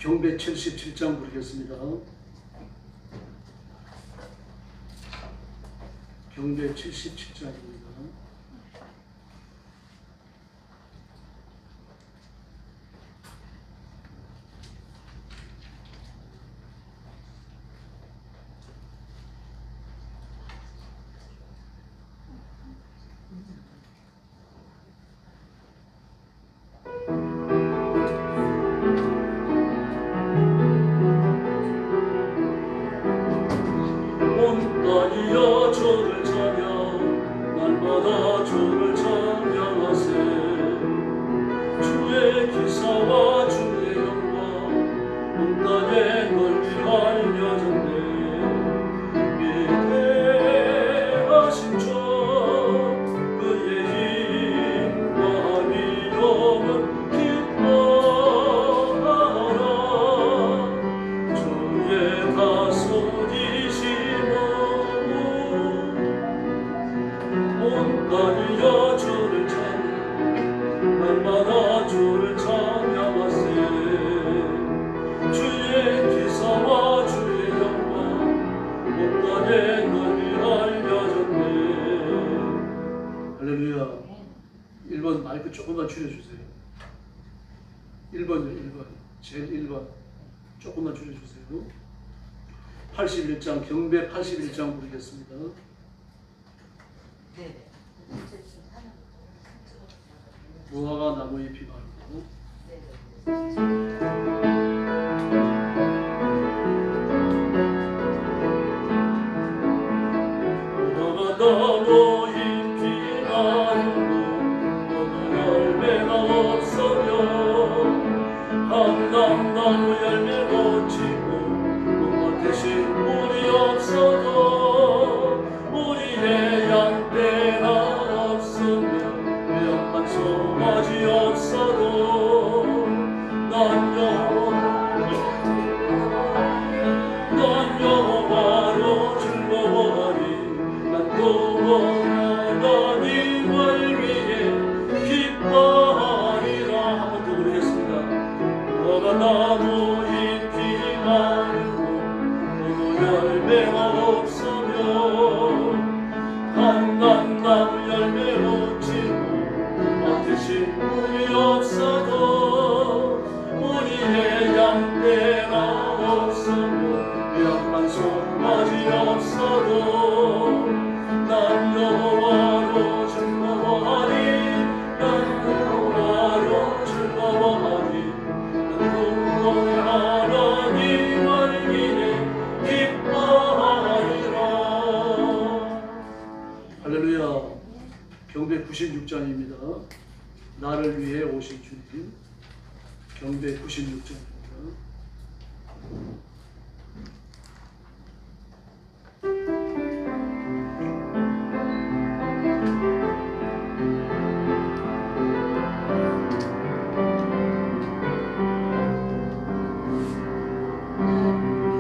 경배 77장 부르겠습니다. 경배 77장입니다. 온땅이여 주를 찬양 날마다 주를 찬양하세 주의 기사와 주의 영광 온 땅에 널리 알려졌네 위대하신 주 그의 힘과 위엄을 기뻐하라 주의 다스리심을 온땅이여 주를 찬양 날마다 주를 찬양하세 주의 기사와 주의 영광 온 땅에 널리 알려졌네. 할렐루야. 1번 마이크 조금만 줄여주세요. 1번요. 1번. 제일 1번 조금만 줄여주세요. 81장 경배 81장 부르겠습니다. 네. 무화과 나무 잎이 말고 무화과 나무 잎이 마르고 열매가 없어져 감람나무 열매 맺히고 목마 대신 물이 없어도 우리의 양떼가 없으면 외양간 송아지 없어도 난 여호와로 즐거워하리 난 여호와 하나님을 위해 기뻐하리라. 한 번 더 부르겠습니다. 무화과 나무 잎이 마르고 열매가 없으며 감람나무 열매 맺히고 대신 물이 없어도 우리의 양떼가 없으며 외양간 송아지 없어도 난 여호와로 즐거워하리 난 여호와로 즐거워하리 난 여호와 하나님을 위해 기뻐하리라. 할렐루야. 경배 96장입니다. 나를 위해 오신 주님. 경배 96장입니다.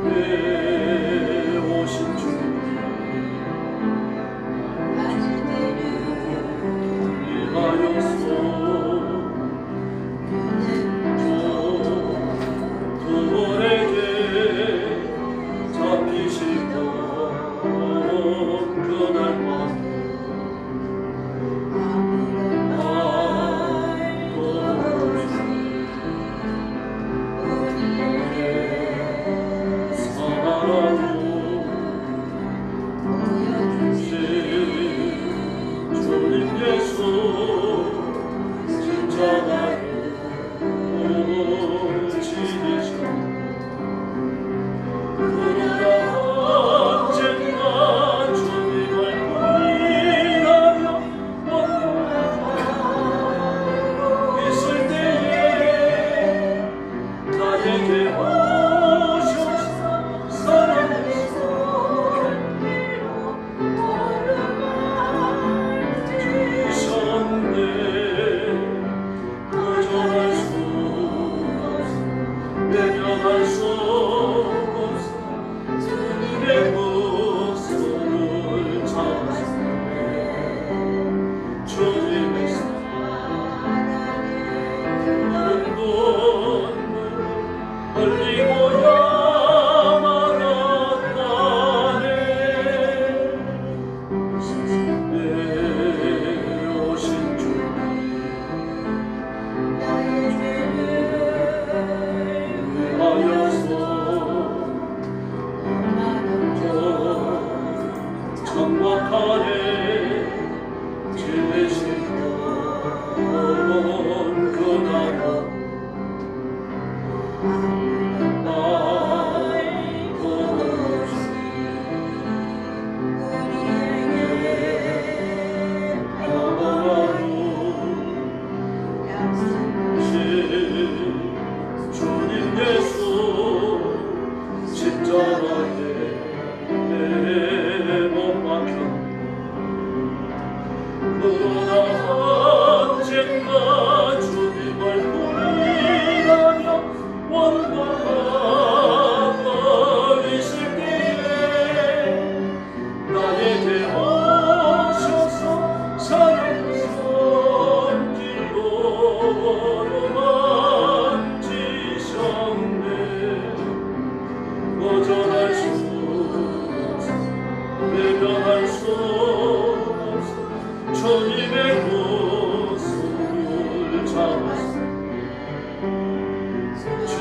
내 오신 주님 위하여서 얼마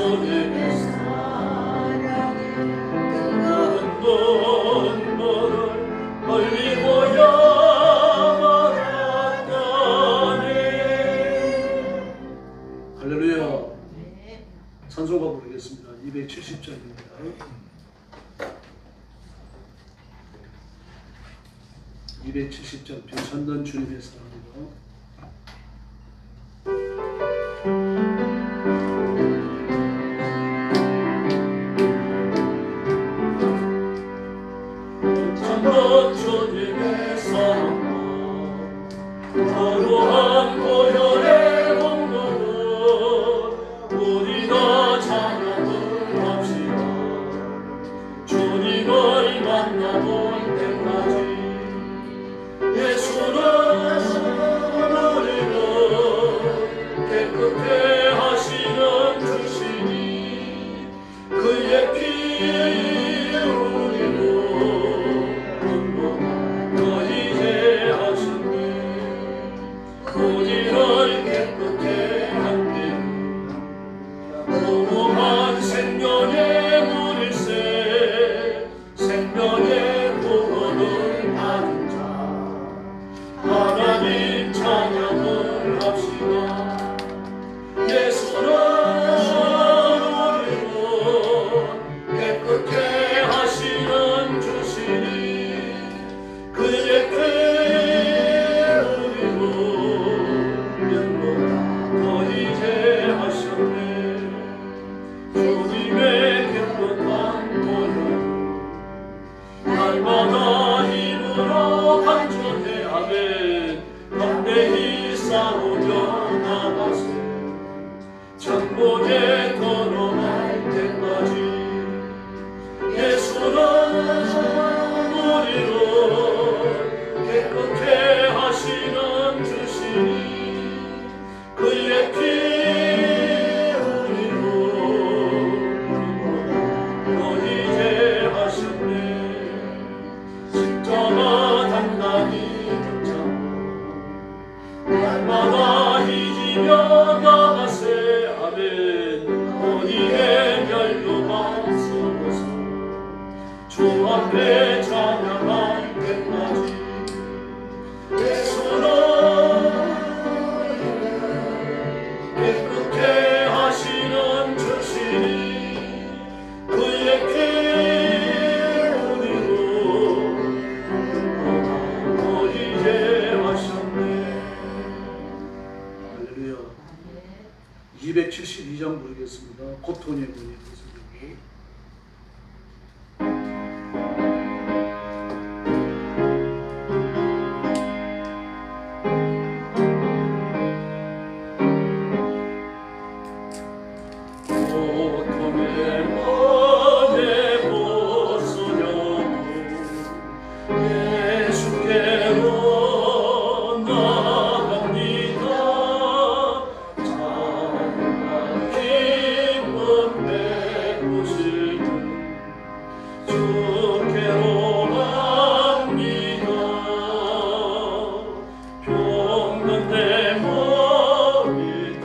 주님의 사랑에 뜨거운 눈물을 흘리고야 말았다네. 할렐루야. 찬송가 부르겠습니다. 270장입니다. 270장 변찬던 주님의 사랑입니다. 변찬던 주님의 사랑과 거룩한 보혈의 공로를 우리 다 찬양을 합시다. 주님을 만나볼 때까지 예수는 우리를 깨끗해 하시는 주시니 그의 피 우리로 너희 죄하셨네. 우리를 깨끗해 한데 무궁한 생명의 물일새 생명의 구원을 받은 자 하나님 찬양을 합시다. 예수는 우리를 깨끗해 하시는 주시니 그의 피 우리로 면보다 더히 죄하셨네. 주님의 깨끗한 보혈 날마다 힘으로 간절해 아멘. 담대히 싸우며 나가세 천국에 걸어갈 때까지 예수는 우리를 깨끗해 하시는 주시니 그의 피 우리로 너희 죄하셨네. 십자가 단단히 붙잡고 날마다 희지며 나가세 아멘. 너희의 멸류관 쓰고서 주 앞에 찬양할 때까지 예수는 깨끗해 하시는 주시니 그의 피 우리로 너희 죄하셨네. 할렐루야. 272장 부르겠습니다. 고통의 문이 부르고 고통의 문에 벗으려고 예수께로 나갑니다. 찬양 기쁨 베푸시는 주께로 갑니다. 병든 내 머리 펴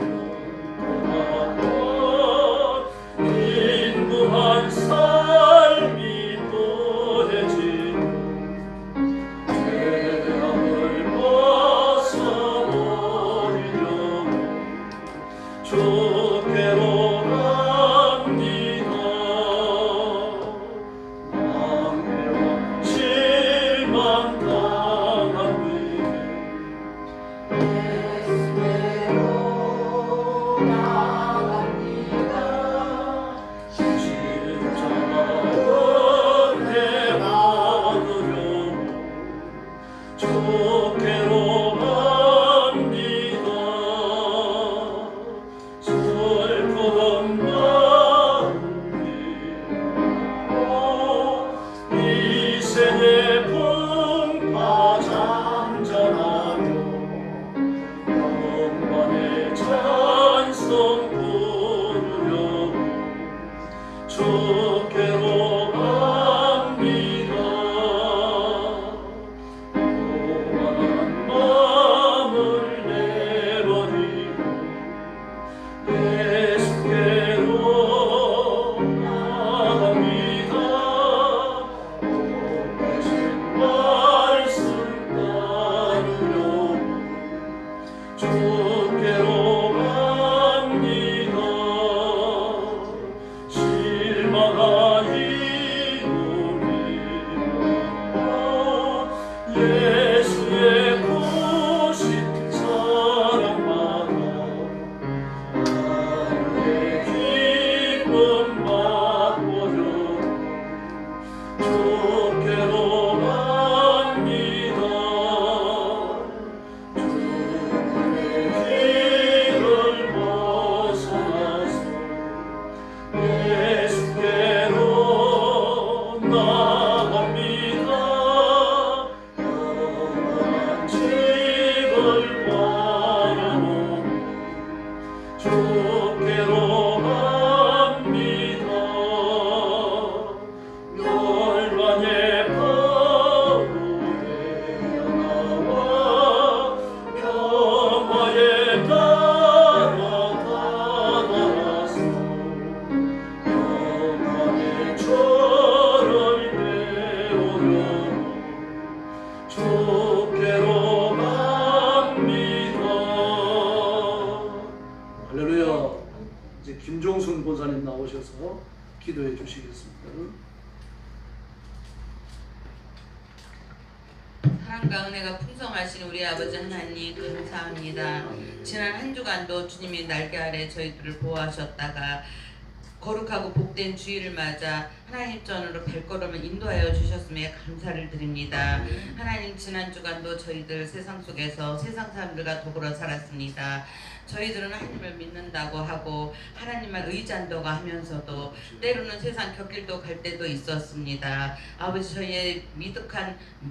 김종순 권사님 나오셔서 기도해 주시겠습니다. 사랑과 은혜가 풍성하신 우리 아버지 하나님 감사합니다. 지난 한 주간도 주님이 날개 아래 저희들을 보호하셨다가 거룩하고 복된 주일을 맞아 하나님 전으로 발걸음을 인도하여 주셨음에 감사를 드립니다. 하나님 지난 주간도 저희들 세상 속에서 세상 사람들과 더불어 살았습니다. 저희들은 하나님을 믿는다고 하고 하나님만 의지한다고 하면서도 때로는 세상 곁길도 갈 때도 있었습니다. 아버지 저희의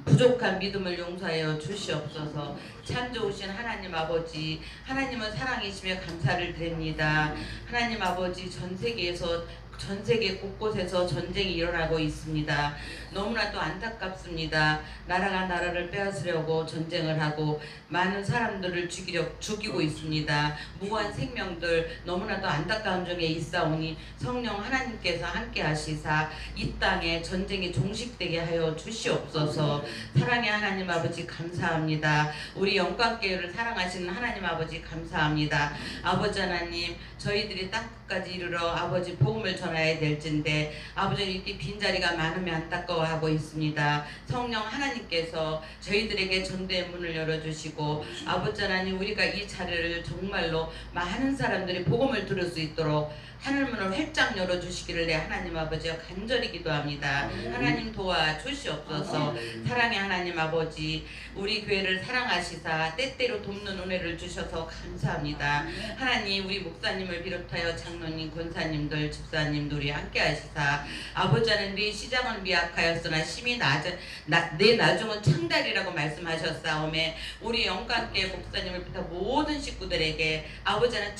부족한 믿음을 용서하여 주시옵소서. 참 좋으신 하나님 아버지, 하나님은 사랑이시며 감사를 드립니다. 하나님 아버지, 전 세계 곳곳에서 전쟁이 일어나고 있습니다. 너무나도 안타깝습니다. 나라가 나라를 빼앗으려고 전쟁을 하고 많은 사람들을 죽이고 있습니다. 무고한 생명들 너무나도 안타까운 중에 있사오니 성령 하나님께서 함께 하시사 이 땅에 전쟁이 종식되게 하여 주시옵소서. 사랑의 하나님 아버지 감사합니다. 우리 영광교회를 사랑하시는 하나님 아버지 감사합니다. 아버지 하나님, 저희들이 땅끝까지 이르러 아버지 복음을 전해야 될진데 아버지 이렇게 빈자리가 많으면 안타까워하고 있습니다. 성령 하나님께서 저희들에게 전도의 문을 열어주시고 아버지 하나님, 우리가 이 자리를 정말로 많은 사람들이 복음을 들을 수 있도록 하늘문을 활짝 열어주시기를 내 하나님 아버지와 간절히 기도합니다. 하나님 도와주시옵소서. 사랑의 하나님 아버지, 우리 교회를 사랑하시사 때때로 돕는 은혜를 주셔서 감사합니다. 하나님, 우리 목사님을 비롯하여 장로님, 권사님들, 집사님들 우리 함께 하시사 아버지 하나님, 네 시작은 미약하였으나 심히 내 나중은 창달이라고 말씀하셨사오매 우리 영광교회 목사님을 비롯한 모든 식구들에게 아버지 하나님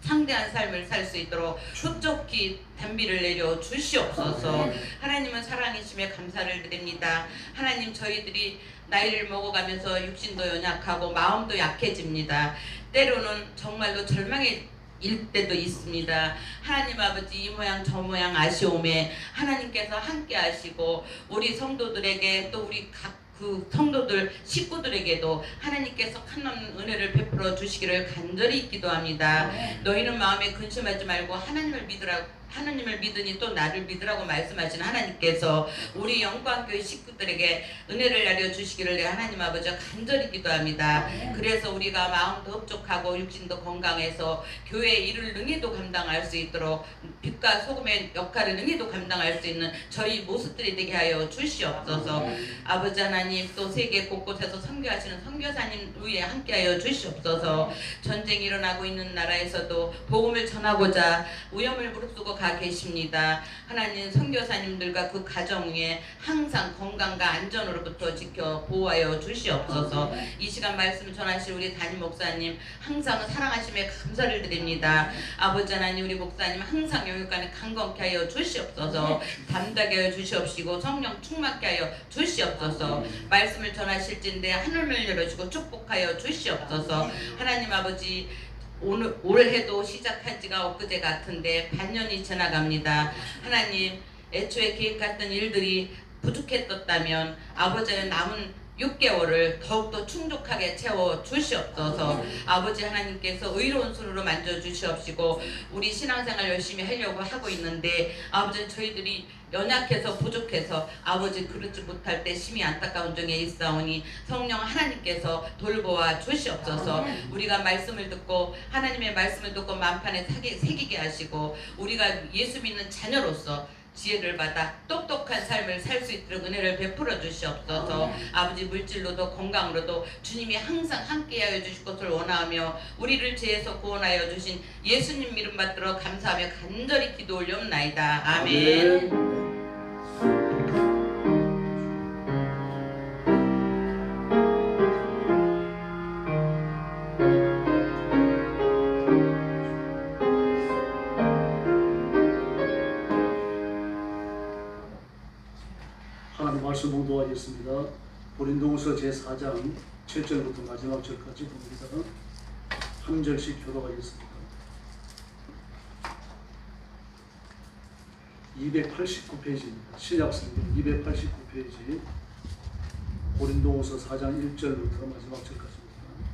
창대한 삶을 살 수 있도록 흡족히 단비를 내려 주시옵소서. 하나님은 사랑이시며 감사를 드립니다. 하나님, 저희들이 나이를 먹어가면서 육신도 연약하고 마음도 약해집니다. 때로는 정말로 절망의 일 때도 있습니다. 하나님 아버지, 이 모양 저 모양 아쉬움에 하나님께서 함께 하시고 우리 성도들에게 또 우리 그 성도들 식구들에게도 하나님께서 한없는 은혜를 베풀어 주시기를 간절히 기도합니다. 너희는 마음에 근심하지 말고 하나님을 믿으니 또 나를 믿으라고 말씀하신 하나님께서 우리 영광교회 식구들에게 은혜를 내려 주시기를 내 하나님 아버지와 간절히 기도합니다. 그래서 우리가 마음도 흡족하고 육신도 건강해서 교회의 일을 능히도 감당할 수 있도록 빛과 소금의 역할을 능히도 감당할 수 있는 저희 모습들이 되게 하여 주시옵소서. 아버지 하나님, 또 세계 곳곳에서 선교하시는 선교사님 위에 함께하여 주시옵소서. 전쟁이 일어나고 있는 나라에서도 복음을 전하고자 위험을 무릅쓰고 가 계십니다. 하나님, 선교사님들과 그 가정 위에 항상 건강과 안전으로부터 지켜 보호하여 주시옵소서. 이 시간 말씀을 전하실 우리 담임 목사님 항상 사랑하심에 감사를 드립니다. 아버지 하나님, 우리 목사님 항상 영육간에 강건케 하여 주시옵소서. 담대하게 하여 주시옵시고 성령 충만케 하여 주시옵소서. 말씀을 전하실진데 하늘을 열어주고 축복하여 주시옵소서. 하나님 아버지, 올해도 시작한 지가 엊그제 같은데 반년이 지나갑니다. 하나님, 애초에 계획했던 일들이 부족했었다면 아버지는 남은 6개월을 더욱더 충족하게 채워 주시옵소서. 아버지 하나님께서 의로운 손으로 만져 주시옵시고 우리 신앙생활 열심히 하려고 하고 있는데 아버지, 저희들이 연약해서 부족해서 아버지 그러지 못할 때 심히 안타까운 중에 있사오니 성령 하나님께서 돌보아 주시옵소서. 우리가 말씀을 듣고 하나님의 말씀을 듣고 만판에 새기게 하시고 우리가 예수 믿는 자녀로서 지혜를 받아 똑똑한 삶을 살 수 있도록 은혜를 베풀어 주시옵소서. 아버지, 물질로도 건강으로도 주님이 항상 함께하여 주실 것을 원하며 우리를 죄에서 구원하여 주신 예수님 이름 받들어 감사하며 간절히 기도 올려옵나이다. 아멘. 하나님 말씀 봉독하겠습니다. 고린도후서 제4장 7절부터 마지막 절까지 봅니다. 한 절씩 교독하겠습니다. 289페이지입니다. 신약성경 289페이지 고린도후서 4장 1절부터 마지막 절까지입니다.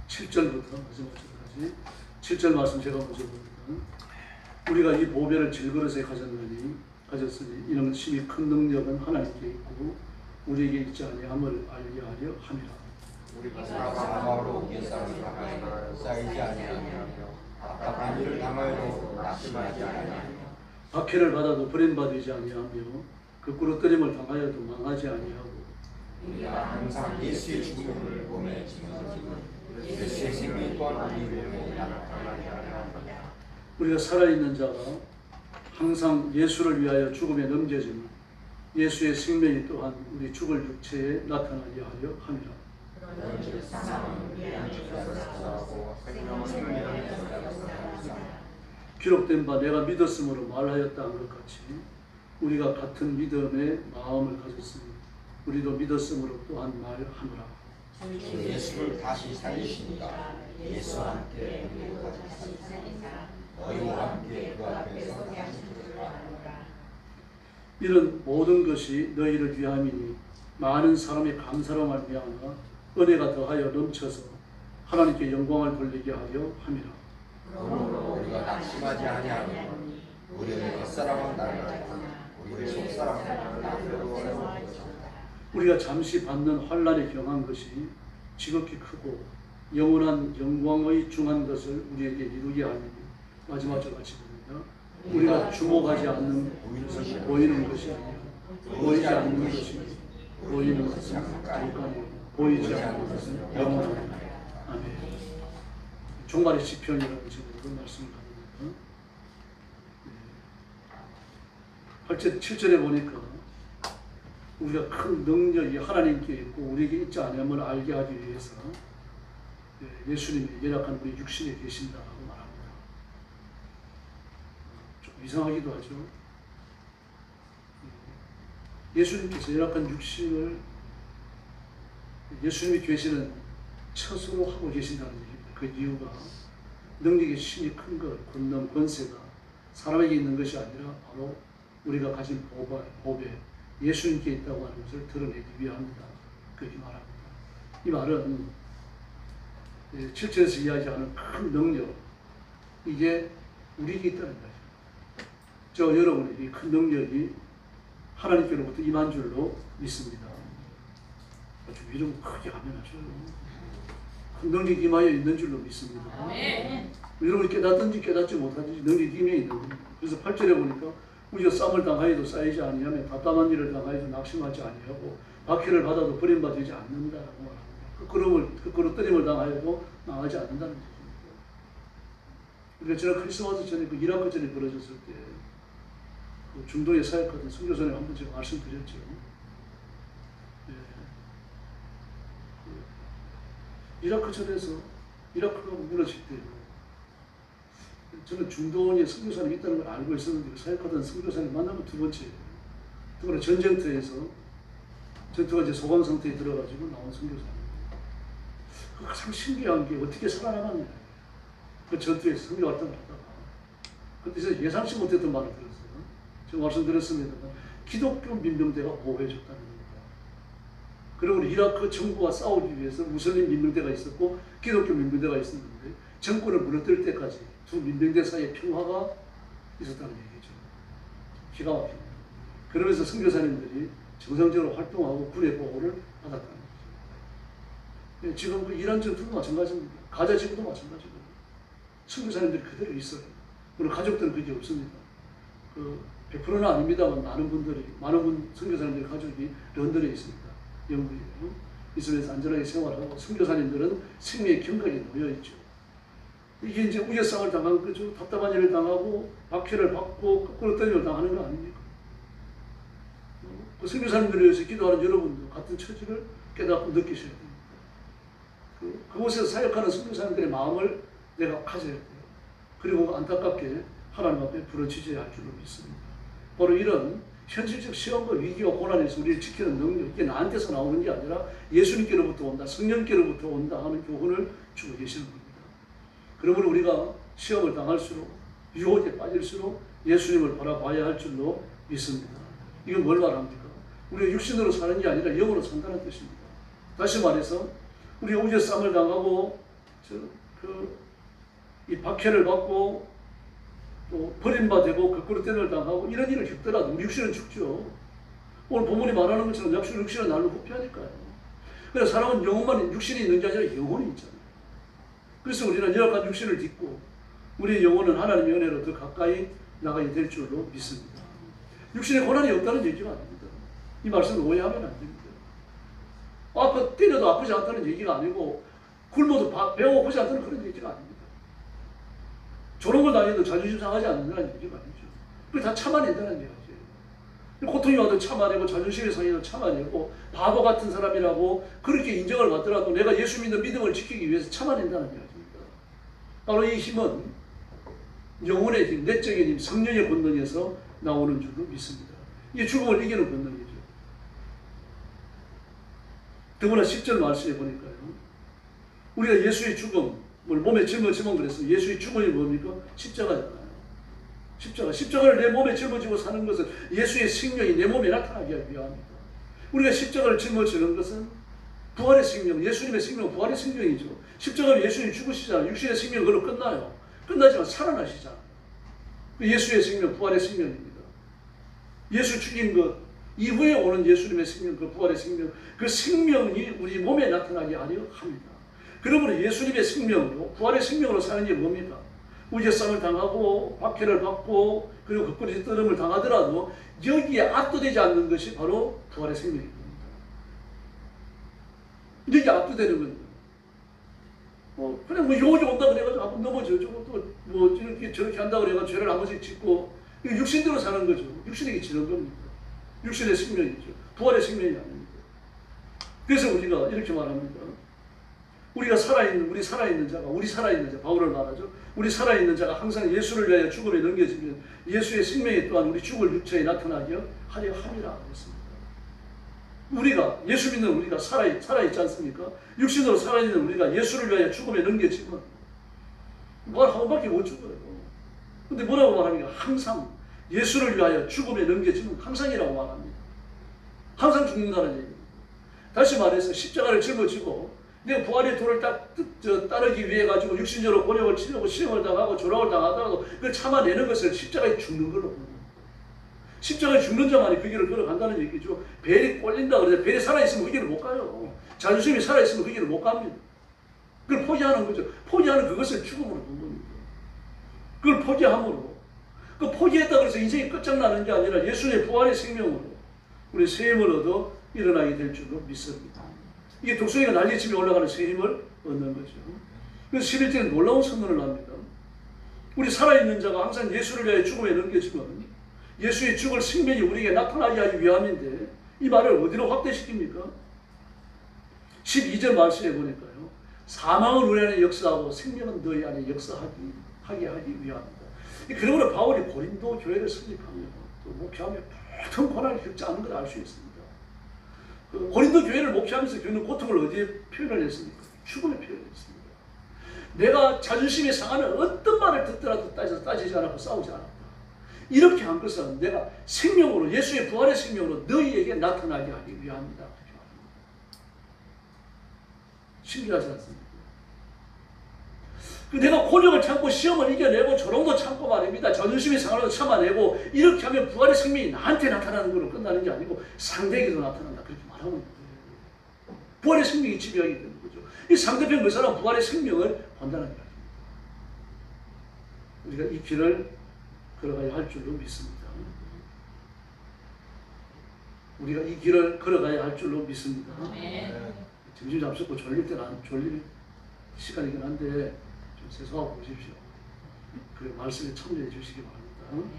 7절부터 마지막 절까지 7절 말씀 제가 먼저 봅니다. 우리가 이 보배를 질그릇에 가졌으니 이는 심히 큰 능력은 하나님께 있고 우리에게 있지 아니함을 알게 하려 함이라. 우리가 사망으로 옛사람을 당하여 쌓이지 아니하며 답답한 일을 당하여도 낙심하지 아니하며 박해를 받아도 버림받지 아니하며 거꾸로 뜨림을 당하여도 망하지 아니하고 우리가 항상 예수의 죽음을 몸에 짊어지고 예수의 생명 또한 우리 몸에 나타나게 하려 합니다. 우리가 살아있는 자가 항상 예수를 위하여 죽음에 넘겨지면 예수의 생명이 또한 우리 죽을 육체에 나타나게 하려 함이라. 기록된 바 내가 믿었으므로 말하였다 한 것 같이 우리가 같은 믿음의 마음을 가졌으니 우리도 믿었으므로 또한 말하노라. 예수를 다시 살리시니까 예수와 함께 우리도 다시 살리사 너희와 함께 그 앞에서 다시 부르노라. 이런 모든 것이 너희를 위함이니 많은 사람의 감사로 말미암아 은혜가 더하여 넘쳐서 하나님께 영광을 돌리게 하려 함이라. 그러므로 우리가 낙심하지 아니하며 우리의 겉사람은 나를 우리의 속사람은 나를 세워놓은 것이다. 우리가 잠시 받는 환난에 경한 것이 지극히 크고 영원한 영광의 중한 것을 우리에게 이루게 하니 마지막 절 같이 봅니다. 우리가 주목하지 않는 보이는 것이 아니라 보이지 않는 것이 보이는 것은 보이지 않는 것은 영원하다. 아멘. 종말의 시편이라는 제목으로 말씀을 드립니다. 8절, 7절에 보니까 우리가 큰 능력이 하나님께 있고 우리에게 있지 않음을 알게 하기 위해서 예수님이 연약한 우리 육신에 계신다고 말합니다. 좀 이상하기도 하죠. 예수님께서 연약한 육신을 예수님이 계시는 처소로 하고 계신다는 얘기입니다. 그 이유가 능력이 심히 큰 것, 권능, 권세가 사람에게 있는 것이 아니라 바로 우리가 가진 보배, 예수님께 있다고 하는 것을 드러내기 위함이다. 그렇게 말합니다. 이 말은 7절에서 이야기하는 큰 능력, 이게 우리에게 있다는 거죠. 저 여러분에게 이 큰 능력이 하나님께로부터 임한 줄로 믿습니다. 좀 이런 크게 하면 하셔요. 큰 능력이 임하여 있는 줄로 믿습니다. 여러분이 깨닫든지 깨닫지 못하든지 능력이 임해 있는 겁니다. 그래서 8절에 보니까 우리가 쌈을 당하여도 쌓이지 아니하며 답답한 일을 당하여도 낙심하지 아니하고 박해를 받아도 버림받지 않는다라고 말합니다. 거꾸로 뜨림을 당하여도 망하지 않는다는 얘기입니다. 그러니까 제가 크리스마스 전에 그 이라크 전에 벌어졌을 때 그 중동에 사역하던 선교사님 한번 제가 말씀드렸죠. 이라크 전에서 이라크가 무너질 때 저는 중동에 선교사님이 있다는 걸 알고 있었는데 사역하던 선교사님 만나면 두 번째예요. 두 번째 전쟁터에서 전투가 이제 소강 상태에 들어가지고 나온 선교사님. 가장 신기한 게 어떻게 살아남았냐. 그 전투에서 선교 활동을 하다가 그때서 예상치 못했던 말을 들었어요. 제가 말씀드렸습니다만 기독교 민병대가 보호해줬다는 겁니다. 그리고 이라크 정부와 싸우기 위해서 무슬림 민병대가 있었고 기독교 민병대가 있었는데 정권을 무너뜨릴 때까지 두 민병대 사이에 평화가 있었다는 얘기죠. 기가 막힙니다. 그러면서 선교사님들이 정상적으로 활동하고 군의 보호를 받았다는 거죠. 지금 그 이란 전투도 마찬가지입니다. 가자 지구도 마찬가지입니다. 선교사님들이 그대로 있어요. 물론 가족들은 그게 없습니다. 100%는 아닙니다만 많은 선교사님들의 가족이 런던에 있습니다. 영국이에요. 있으면서 안전하게 생활하고 선교사님들은 생명의 경각에 놓여 있죠. 이게 이제 우여쌍을 당한 거죠. 답답한 일을 당하고 박해를 받고 거꾸로 떠임을 당하는 거 아닙니까? 그 선교사님들을 위해서 기도하는 여러분도 같은 처지를 깨닫고 느끼셔야 됩니다. 그곳에서 사역하는 선교사님들의 마음을 내가 가져야 돼요. 그리고 안타깝게 하나님 앞에 부르짖어야 할 줄로 믿습니다. 바로 이런 현실적 시험과 위기와 고난에서 우리를 지키는 능력, 이게 나한테서 나오는 게 아니라 예수님께로부터 온다, 성령께로부터 온다 하는 교훈을 주고 계시는 겁니다. 그러므로 우리가 시험을 당할수록 유혹에 빠질수록 예수님을 바라봐야 할 줄로 믿습니다. 이건 뭘 말합니까? 우리가 육신으로 사는 게 아니라 영으로 산다는 뜻입니다. 다시 말해서 우리가 우겨쌈을 당하고 이 박해를 받고 또 버림받고 거꾸로 때를 당하고 이런 일을 겪더라도 우리 육신은 죽죠. 오늘 본문이 말하는 것처럼 육신은 날로 후피하니까요. 그래서 사람은 영혼만 육신이 있는 게 아니라 영혼이 있잖아요. 그래서 우리는 열악한 육신을 딛고 우리의 영혼은 하나님의 은혜로 더 가까이 나가게 될 줄로 믿습니다. 육신에 고난이 없다는 얘기가 아닙니다. 이 말씀을 오해하면 안 됩니다. 때려도 아프지 않다는 얘기가 아니고 굶어도 배가 고프지 않다는 그런 얘기가 아닙니다. 저런 걸 다녀도 자존심 상하지 않는다는 얘기가 아니죠. 그게 다 참아낸다는 얘기죠. 고통이 와도 참아내고 자존심이 상해도 참아내고 바보 같은 사람이라고 그렇게 인정을 받더라도 내가 예수 믿는 믿음을 지키기 위해서 참아낸다는 얘기입니다. 바로 이 힘은 영혼의 힘, 내적인 힘, 성령의 본능에서 나오는 줄로 믿습니다. 이게 죽음을 이기는 본능이죠. 더구나 10절 말씀에 보니까요. 우리가 예수의 죽음을 몸에 짊어지면 그랬어요. 예수의 죽음이 뭡니까? 십자가잖아요. 십자가를 내 몸에 짊어지고 사는 것은 예수의 생명이 내 몸에 나타나게 하기 위함입니다. 우리가 십자가를 짊어지는 것은 부활의 생명, 예수님의 생명, 부활의 생명이죠. 십자가는 예수님이 죽으시잖아요. 육신의 생명 그걸로 끝나요. 끝나지만 살아나시잖아요. 예수의 생명, 부활의 생명입니다. 예수 죽인 것 이후에 오는 예수님의 생명, 그 부활의 생명, 그 생명이 우리 몸에 나타나게 하려 합니다. 그러므로 예수님의 생명으로, 부활의 생명으로 사는 게 뭡니까? 우제성을 당하고 박해를 받고 그리고 거꾸로 떠름을 당하더라도 여기에 압도되지 않는 것이 바로 부활의 생명입니다. 여기에 압도되는 겁니다. 그냥 욕이 온다 그래가지고 한번 넘어져주고 또 이렇게 저렇게 한다 그래가지고 죄를 한 번씩 짓고 육신대로 사는 거죠. 육신에게 지는 겁니다. 육신의 생명이죠. 부활의 생명이 아닙니다. 그래서 우리가 이렇게 말합니다. 우리 살아있는 자, 바울을 말하죠. 우리 살아있는 자가 항상 예수를 위하여 죽음에 넘겨지면 예수의 생명이 또한 우리 죽을 육체에 나타나게 하려 함이라 했습니다. 우리가, 예수 믿는 우리가 살아있지 않습니까? 육신으로 살아있는 우리가 예수를 위하여 죽음에 넘겨지면 뭘 한 번밖에 못 죽어요. 근데 뭐라고 말합니까? 항상 예수를 위하여 죽음에 넘겨지면 항상이라고 말합니다. 항상 죽는다는 얘기입니다. 다시 말해서 십자가를 짊어지고 내가 부활의 도를 따르기 위해 가지고 육신적으로 곤욕을 치르고 시험을 당하고 조롱을 당하더라도 그걸 참아내는 것을 십자가에 죽는 걸로 봅니다. 십자가에 죽는 자만이 그 길을 걸어간다는 얘기죠. 벨이 꼴린다 그래서 벨이 살아있으면 그 길을 못 가요. 자존심이 살아있으면 그 길을 못 갑니다. 그걸 포기하는 거죠. 포기하는 그것을 죽음으로 본 겁니다. 그걸 포기함으로. 그 포기했다고 해서 인생이 끝장나는 게 아니라 예수의 부활의 생명으로 우리 새 힘을 얻어 일어나게 될 줄로 믿습니다. 이게 독수리가 날개치며 올라가는 새 힘을 얻는 거죠. 그래서 11절에 놀라운 선언을 합니다. 우리 살아있는 자가 항상 예수를 위하여 죽음에 넘겨지면 예수의 죽을 생명이 우리에게 나타나게 하기 위함인데 이 말을 어디로 확대시킵니까? 12절 말씀에 보니까요. 사망은 우리 안에 역사하고 생명은 너희 안에 역사하게 하기 위함입니다. 그러므로 바울이 고린도 교회를 설립하며 또 목회하며 모든 고난을 겪지 않은 걸 알 수 있습니다. 고린도 교회를 목회하면서 겪는 고통을 어디에 표현을 했습니까? 죽음에 표현했습니다. 내가 자존심이 상하면 어떤 말을 듣더라도 따지지 않았고 싸우지 않았다. 이렇게 한 것은 내가 생명으로 예수의 부활의 생명으로 너희에게 나타나게 하기 위함이다. 신기하지 않습니까? 내가 곤욕을 참고 시험을 이겨내고 조롱도 참고 말입니다. 자존심이 상하도 참아내고 이렇게 하면 부활의 생명이 나한테 나타나는 걸로 끝나는 게 아니고 상대에게도 나타난다. 그렇게 말하고 있는 거예요. 부활의 생명이 지배하게 되는 거죠. 이 상대편 그 사람 부활의 생명을 본다는 거예요. 우리가 이 길을 걸어가야 할 줄로 믿습니다. 우리가 이 길을 걸어가야 할 줄로 믿습니다. 정신 잡수고 졸릴 때는 안 졸릴 시간이긴 한데 좀 세수하고 보십시오. 그 말씀에 참여해 주시기 바랍니다.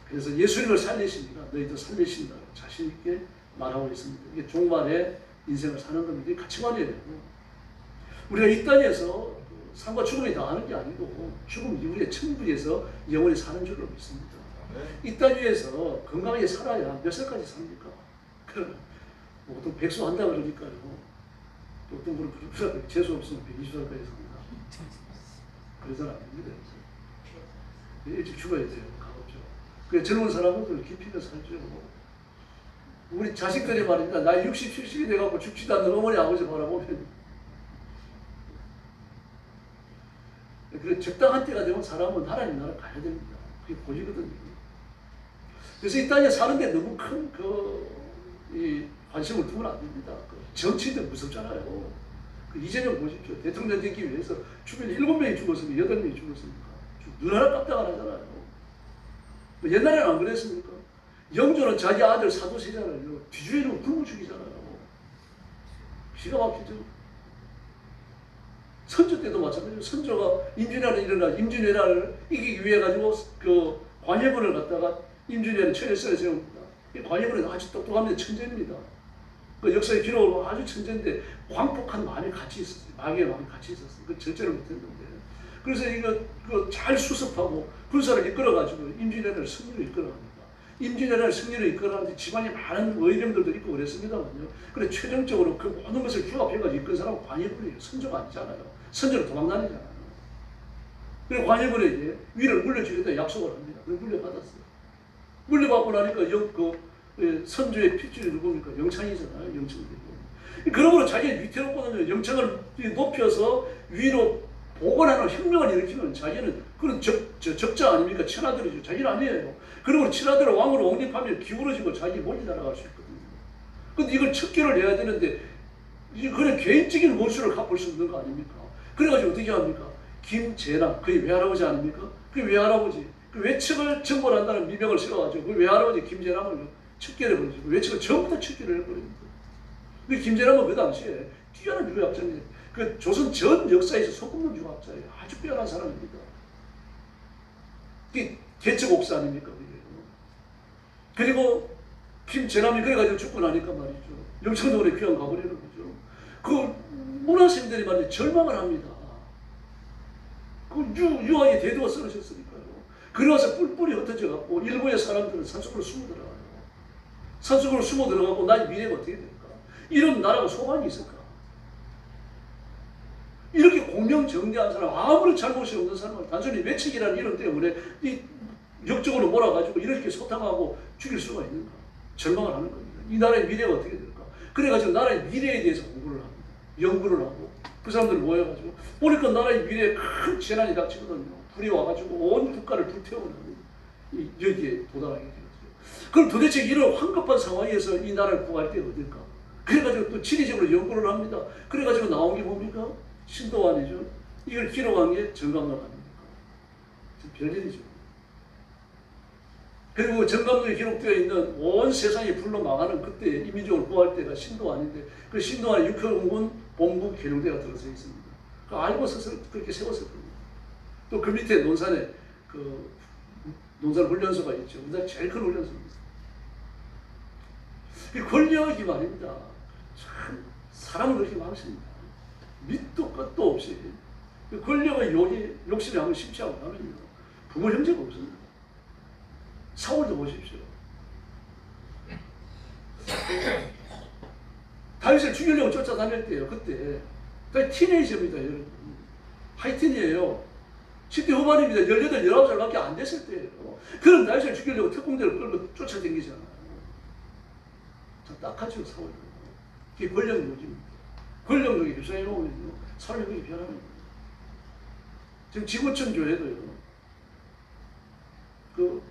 그래서 예수님을 살리십니다. 너희도 살리신다. 자신 있게 말하고 있습니다. 이게 종말의 인생을 사는 겁니다. 이게 가치관이에요. 우리가 이 땅에서 삶과 죽음이 다 하는 게 아니고 죽음 이후에 천국에서 영원히 사는 줄로 믿습니다. 이 땅 위에서 건강하게 살아야 몇 살까지 삽니까? 그러면 보통 백수 한다 그러니까요. 어떤 분은 그렇더라고요. 재수 없으면 120살까지 삽니다. 그래서는 안 됩니다. 일찍 죽어야 돼요. 가급적. 그 젊은 사람은 깊이가 살죠. 우리 자식들이 말입니다. 나이 60, 70이 돼갖고 죽지도 않는 어머니 아버지 바라보면 그래 적당한 때가 되면 사람은 하나님 나라 가야 됩니다. 그게 보이거든요. 그래서 이 땅에 사는데 너무 큰 이 관심을 두면 안 됩니다. 정치인들 무섭잖아요. 이재명 보십시오. 대통령 되기 위해서 주변에 7명이 죽었습니까? 8명이 죽었습니까? 눈 하나 깜짝 안 하잖아요. 옛날에는 안 그랬습니까? 영조는 자기 아들 사도세자를 뒤주인으로 굶어 죽이잖아요. 기가 막히죠. 선조 때도 마찬가지로 선조가 임진왜란을 이기기 위해 가지고 그 관예군을 갖다가 임진왜란 철회선에 세웁니다. 이 관예군은 아주 똑똑합니다. 천재입니다. 그 역사의 기록으로 아주 천재인데 광폭한 마음이 같이 있었어요. 마귀의 마음이 같이 있었어요. 그 절제를 못했는데. 그래서 이거 잘 수습하고 군사를 이끌어가지고 임진왜란을 승리로 이끌어갑니다. 임진왜란을 승리로 이끌어가는데 집안에 많은 의병들도 있고 그랬습니다만요. 그래 최종적으로 그 모든 것을 규합해가지고 이끈 사람은 관예군이에요. 선조가 아니잖아요. 선조는 도망다니잖아요. 그리고 관예군에게 위를 물려주겠다 약속을 합니다. 그걸 물려받았어요. 물려받고 나니까 선조의 핏줄이 누굽니까? 영창이잖아요. 영창이고. 그러므로 자기는 위태롭거든요. 영창을 높여서 위로 복원하는 혁명을 일으키면 자기는 그런 적자 아닙니까? 천하들이죠. 자기는 아니에요. 그러므로 천하들을 왕으로 옹립하면 기울어지고 자기 멀리 날아갈 수 있거든요. 근데 이걸 척결을 해야 되는데 그냥 개인적인 원수를 갚을 수 없는 거 아닙니까? 그래가지고 어떻게 합니까? 김재남, 그의 외할아버지 아닙니까? 그 외할아버지, 그 외척을 정벌한다는 미명을 실어가지고 그 외할아버지 김재남을 척결해버리죠. 그 외척을 전부 다 척결을 해버립니다. 그 김재남은 그 당시에 뛰어난 유학자입니다. 그 조선 전 역사에서 소금문 유학자예요. 아주 뛰어난 사람입니다. 그게 개척옥사 아닙니까? 그리고 김재남이 그래가지고 죽고 나니까 말이죠. 영창동에 귀양 가버리는 거죠. 그 문화생들이 말이죠. 절망을 합니다. 그 유학이 대두가 쓰러졌으니까요. 그러면서 뿔뿔이 흩어져 갖고 일부의 사람들은 산속으로 숨어 들어가요. 산속으로 숨어 들어가고 나의 미래가 어떻게 될까? 이런 나라가 소망이 있을까? 이렇게 공명정대한 사람, 아무런 잘못이 없는 사람을 단순히 외척이라는 이름 때문에 이 역적으로 몰아가지고 이렇게 소탕하고 죽일 수가 있는가? 절망을 하는 겁니다. 이 나라의 미래가 어떻게 될까? 그래가지고 나라의 미래에 대해서 공부를 합니다. 연구를 하고 그 사람들 모여가지고 보니까 나라의 미래에 큰 재난이 닥치거든요. 불이 와가지고 온 국가를 불태우는 여기에 도달하게 되거든요. 그럼 도대체 이런 황급한 상황에서 이 나라를 구할 때가 어딜까? 그래가지고 또 지리적으로 연구를 합니다. 그래가지고 나온 게 뭡니까? 신도환이죠. 이걸 기록한 게 정감록 아닙니까? 별일이죠. 그리고 정감록에 기록되어 있는 온 세상이 불로 망하는 그때 이민족을 구할 때가 신도환인데 그 신도환에 육해공군 본부 계룡대가 들어서 있습니다. 그 알고 서서 그렇게 세웠을 겁니다. 또 그 밑에 논산에 그 논산 훈련소가 있죠. 우리나라 제일 큰 훈련소입니다. 이 권력이 말입니다. 참 사람을 그렇게 망칩니다. 밑도 끝도 없이 권력의 욕심이 한번 심취하고 나면요. 부모 형제가 없습니다. 사울도 보십시오. 다윗을 죽이려고 쫓아다닐 때요. 그때 티네이저입니다. 여러분. 하이틴이에요. 10대 후반입니다. 18, 19살밖에 안 됐을 때예요. 그런 다윗을 죽이려고 특공대를 끌고 쫓아다니잖아요. 딱하죠. 사울도. 그게 권력욕입니다. 권력욕이 휩싸여 놓으면요. 사람이 그렇게 변하는 거예요. 지금 지구촌 교회도요. 그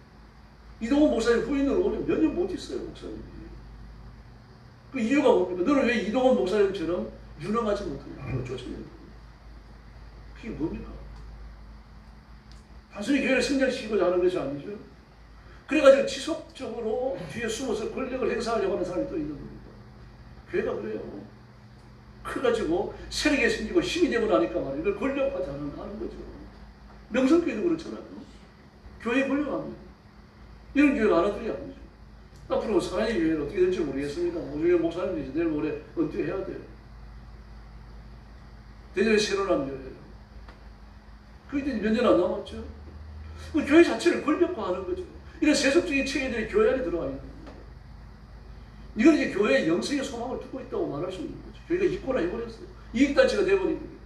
이동훈 목사님 후임으로 오면 몇 년 못 있어요. 목사님이. 그 이유가 뭡니까? 너는 왜 이동훈 목사님처럼 유능하지 못하냐? 쫓아내는 거예요. 그게 뭡니까? 단순히 교회를 성장시키고자 하는 것이 아니죠. 그래가지고 지속적으로 뒤에 숨어서 권력을 행사하려고 하는 사람이 또 있는 겁니다. 교회가 그래요. 커가지고 세력이 생기고 힘이 되고 나니까 말이에요. 이걸 권력화하는 거죠. 명성교회도 그렇잖아요. 교회 권력합니다. 이런 교회가 하나둘이 아니죠. 앞으로 사랑의 교회는 어떻게 될지 모르겠습니다. 오중현 목사님이 내일 모레 은퇴해야 돼요. 대전에 새로 난 교회예요. 그게 몇 년 안 남았죠. 그 교회 자체를 권력화하는 거죠. 이런 세속적인 체계들이 교회 안에 들어가 있는 겁니다. 이건 이제 교회의 영성의 소망을 두고 있다고 말할 수 있는 거죠. 교회가 이권화 해버렸어요. 이익단체가 돼버린 거예요.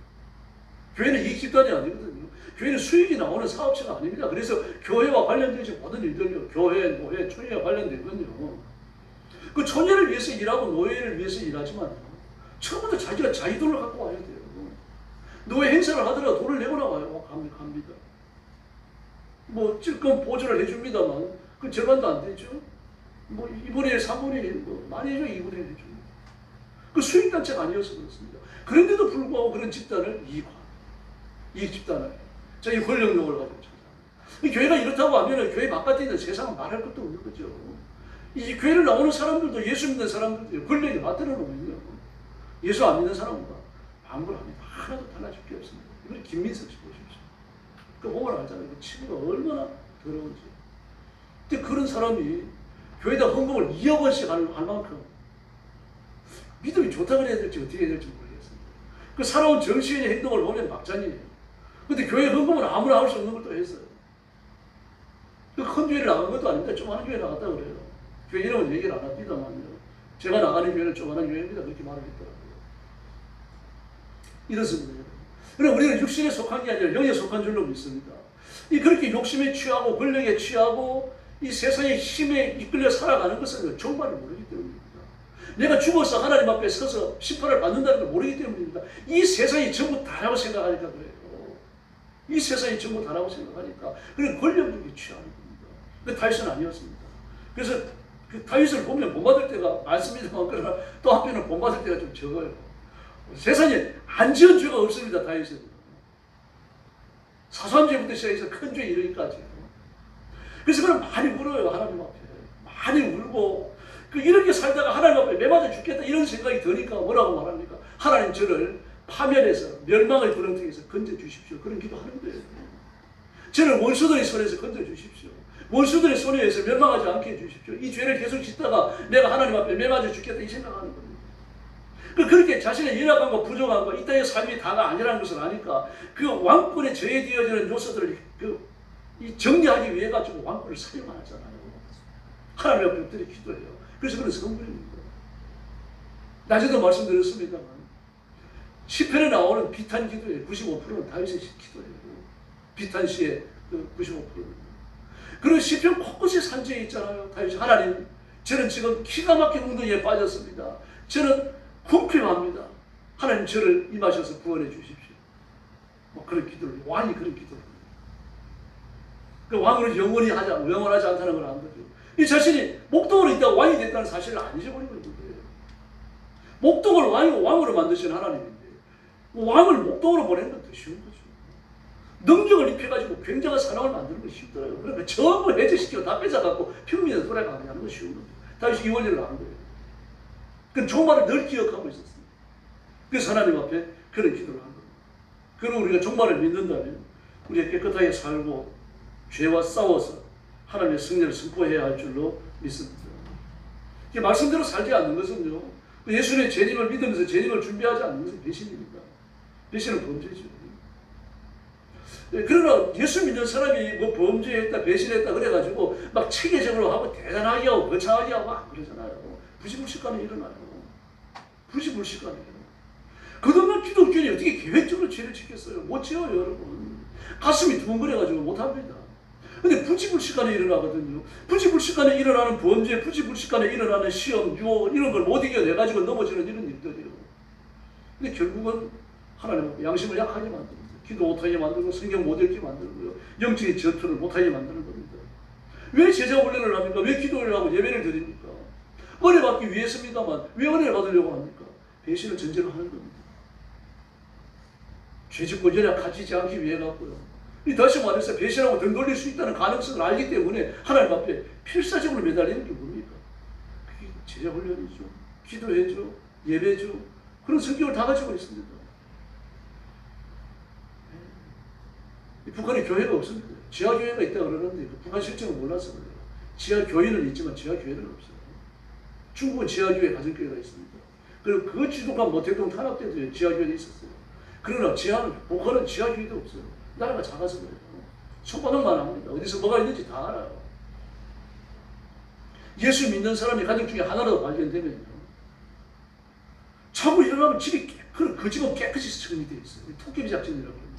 교회는 이익집단이 아니거든요. 교회는 수익이 나오는 사업체가 아닙니다. 그래서 교회와 관련된 모든 일들요. 교회, 노회, 초예와 관련되거든요. 그 초예를 위해서 일하고 노예를 위해서 일하지만 처음부터 자기가 자기 돈을 갖고 와야 돼요. 노예 행사를 하더라도 돈을 내고 나와요. 갑니다. 뭐 찔끔 보조를 해줍니다만 그 절반도 안 되죠. 뭐 2분의 1, 3분의 1, 뭐 많이 해줘 2분의 1 해줍니다. 그 수익단체가 아니어서 그렇습니다. 그런데도 불구하고 그런 집단을 이익 집단을 자기 권력욕을 가지고 찾아갑니다. 교회가 이렇다고 하면 교회 바깥에 있는 세상은 말할 것도 없는 거죠. 이 교회를 나오는 사람들도 예수 믿는 사람들도 권력이 맞들어 놓으면요. 예수 안 믿는 사람과 방불합니다. 하나도 달라질 게 없습니다. 이걸 김민석 씨 보십시오. 그 보면 알잖아요. 그 친구가 얼마나 더러운지. 근데 그런 사람이 교회에다 헌금을 2억 원씩 할 만큼 믿음이 좋다고 해야 될지 어떻게 해야 될지 모르겠습니다. 그 살아온 정치인의 행동을 보면 막장이에요. 근데 교회 헌금은 아무나 할 수 없는 걸 또 했어요. 그 큰 교회를 나간 것도 아닙니다. 조그마한 교회 나갔다 그래요. 교회 이름은 얘기를 안 합니다만요. 제가 나가는 교회는 조그마한 교회입니다. 그렇게 말을 했더라고요. 이렇습니다. 그럼 우리는 육신에 속한 게 아니라 영에 속한 줄로 믿습니다. 그렇게 욕심에 취하고 권력에 취하고 이 세상의 힘에 이끌려 살아가는 것은 정말을 모르기 때문입니다. 내가 죽어서 하나님 앞에 서서 심판을 받는다는 걸 모르기 때문입니다. 이 세상이 전부 다라고 생각하니까 그래요. 이 세상이 전부 다라고 생각하니까 그런 권력력에 취하는 겁니다. 그 다윗은 아니었습니다. 그래서 그 다윗을 보면 본받을 때가 많습니다만 그러나 또 한편은 본받을 때가 좀 적어요. 세상에 안 지은 죄가 없습니다. 다윗은. 사소한 죄부터 시작해서 큰 죄 이르기까지. 그래서 그는 많이 울어요. 하나님 앞에. 많이 울고 이렇게 살다가 하나님 앞에 매맞아 죽겠다 이런 생각이 드니까 뭐라고 말합니까? 하나님 저를 파멸해서 멸망의 구렁텅이에서 건져주십시오. 그런 기도하는 거예요. 저를 원수들의 손에서 건져주십시오. 원수들의 손에 의해서 멸망하지 않게 해주십시오. 이 죄를 계속 짓다가 내가 하나님 앞에 매맞아 죽겠다 이 생각하는 겁니다. 그렇게 자신의 연약함과 부족함과 이 땅의 삶이 다가 아니라는 것을 아니까 그 왕권에 저해되어지는 요소들을 정리하기 위해 가지고 왕권을 사용하잖아요. 하나님 앞에 엎드려 기도해요. 그래서 그런 성불입니다. 낮에도 말씀드렸습니다만 시편에 나오는 비탄 기도의 95%는 다윗의 기도예요. 비탄 시의 95%는. 그리고 시편 곳곳에 산재에 있잖아요. 다윗이 하나님 저는 지금 기가 막힌 웅덩이에 빠졌습니다. 저는 궁핍합니다. 하나님 저를 임하셔서 구원해 주십시오. 뭐 그런 기도를 왕이 그런 기도를 합니다. 그 왕으로 영원하지 않다는 걸 안 거죠. 이 자신이 목동으로 있다가 왕이 됐다는 사실을 안 잊어버리고 있는 거예요. 목동을 왕으로 만드신 하나님인데 왕을 목동으로 보내는 건 더 쉬운 거죠. 능력을 입혀가지고 굉장한 사람을 만드는 건 쉽더라고요. 그러니까 전부 해제시키고 다 뺏어갖고 평민에서 돌아가게 하는 건 쉬운 겁니다. 다윗이 이 원리를 아는 거예요. 그 종말을 늘 기억하고 있었습니다. 그래서 하나님 앞에 그런 기도를 한 겁니다. 그리고 우리가 종말을 믿는다면 우리가 깨끗하게 살고 죄와 싸워서 하나님의 승리를 선포해야 할 줄로 믿습니다. 말씀대로 살지 않는 것은요. 예수님의 재림을 믿으면서 재림을 준비하지 않는 것은 배신입니다. 배신은 범죄죠. 그러나 예수 믿는 사람이 뭐 범죄했다, 배신했다 그래가지고 막 체계적으로 하고 대단하게 하고 거창하게 하고 안 그러잖아요. 부지불식간에 일어나요. 부지불식간에 일어나요. 그동안 기독교인이 어떻게 계획적으로 죄를 짓겠어요? 못 지어요, 여러분. 가슴이 두근거려가지고 못합니다. 근데 부지불식간에 일어나거든요. 부지불식간에 일어나는 범죄, 부지불식간에 일어나는 시험, 유혹 이런 걸 못 이겨내가지고 넘어지는 이런 일들이에요. 근데 결국은 하나님 양심을 약하게 만듭니다. 기도 못하게 만들고 성경 못 읽게 만들고요. 영적인 전투를 못하게 만드는 겁니다. 왜 제자 훈련을 합니까? 왜 기도를 하고 예배를 드립니까? 은혜 받기 위해서입니다만 왜 은혜를 받으려고 합니까? 배신을 전제로 하는 겁니다. 죄짓고 연약하지 않기 위해 갖고요. 다시 말해서 배신하고 등 돌릴 수 있다는 가능성을 알기 때문에 하나님 앞에 필사적으로 매달리는 게 뭡니까? 그게 제자 훈련이죠. 기도해죠. 예배죠. 그런 성격을 다 가지고 있습니다. 북한에 교회가 없습니다. 지하교회가 있다고 그러는데 북한 실정을 몰라서 그래요. 지하교회는 있지만 지하교회는 없어요. 중국은 지하교회 가정교회가 있습니다. 그리고 그 지독한 모택동 탄압 때도 지하교회도 있었어요. 그러나 북한은 지하교회도 없어요. 나라가 작아서 그래요. 손바닥만 합니다. 어디서 뭐가 있는지 다 알아요. 예수 믿는 사람이 가정 중에 하나라도 발견되면요. 자고 일어나면 그 집은 깨끗이 정리되어 있어요. 토끼비 작전이라고 합니다.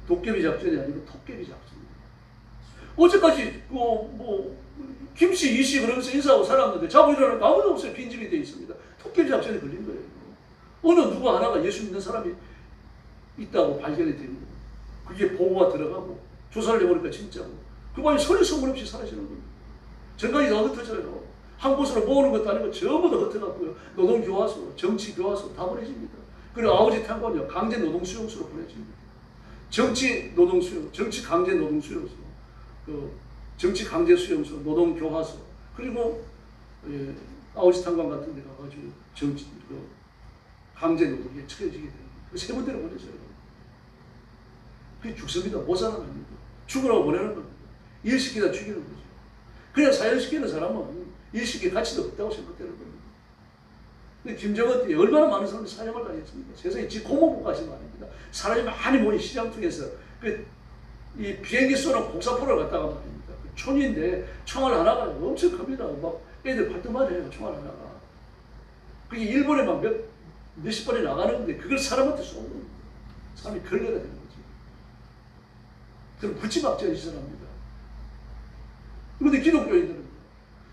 도깨비 작전이 아니고 토깨비 작전입니다. 어제까지 김씨, 이씨 그러면서 인사하고 살았는데 자고 일어나면 아무도 없어요. 빈집이 되어 있습니다. 토깨비 작전에 걸린 거예요. 어느 누구 하나가 예수 믿는 사람이 있다고 발견이 되고 그게 보고가 들어가고 조사를 해보니까 진짜고 그 밤에 소리 소문 없이 사라지는 겁니다. 정강이 다 흩어져요. 한 곳으로 모으는 것도 아니고 전부 다 흩어갔고요. 노동교화소, 정치교화소 다 보내집니다. 그리고 아버지 탄광요 강제 노동수용소로 보내집니다. 정치 노동수용, 정치 강제 노동수용소, 정치 강제 수용소, 노동교화소 그리고 아버지 탄광 같은 데 가가지고 정치 강제 노동에 처해지게 됩니다. 그 세 군데로 보내져요. 그게 죽습니다. 못 살아납니다. 죽으라고 보내는 겁니다. 일시키다 죽이는 거죠. 그냥 사형시키는 사람은 일시킬 가치도 없다고 생각되는 겁니다. 근데 김정은 때 얼마나 많은 사람들이 사형을 당했습니까? 세상에 지 고모부까지 말입니다. 사람이 많이 모인 시장통에서 이 비행기 쏘는 공사포를 갖다가 말입니다. 그 촌인데 총알 하나가 엄청 큽니다. 막 애들 발등만 해요. 총알 하나가. 그게 일본에 막 몇십 번이 나가는데 그걸 사람한테 쏘는 겁니다. 사람이 걸레가 되는 거죠. 그럼 구치박지가 시설합니다. 그런데 기독교인들은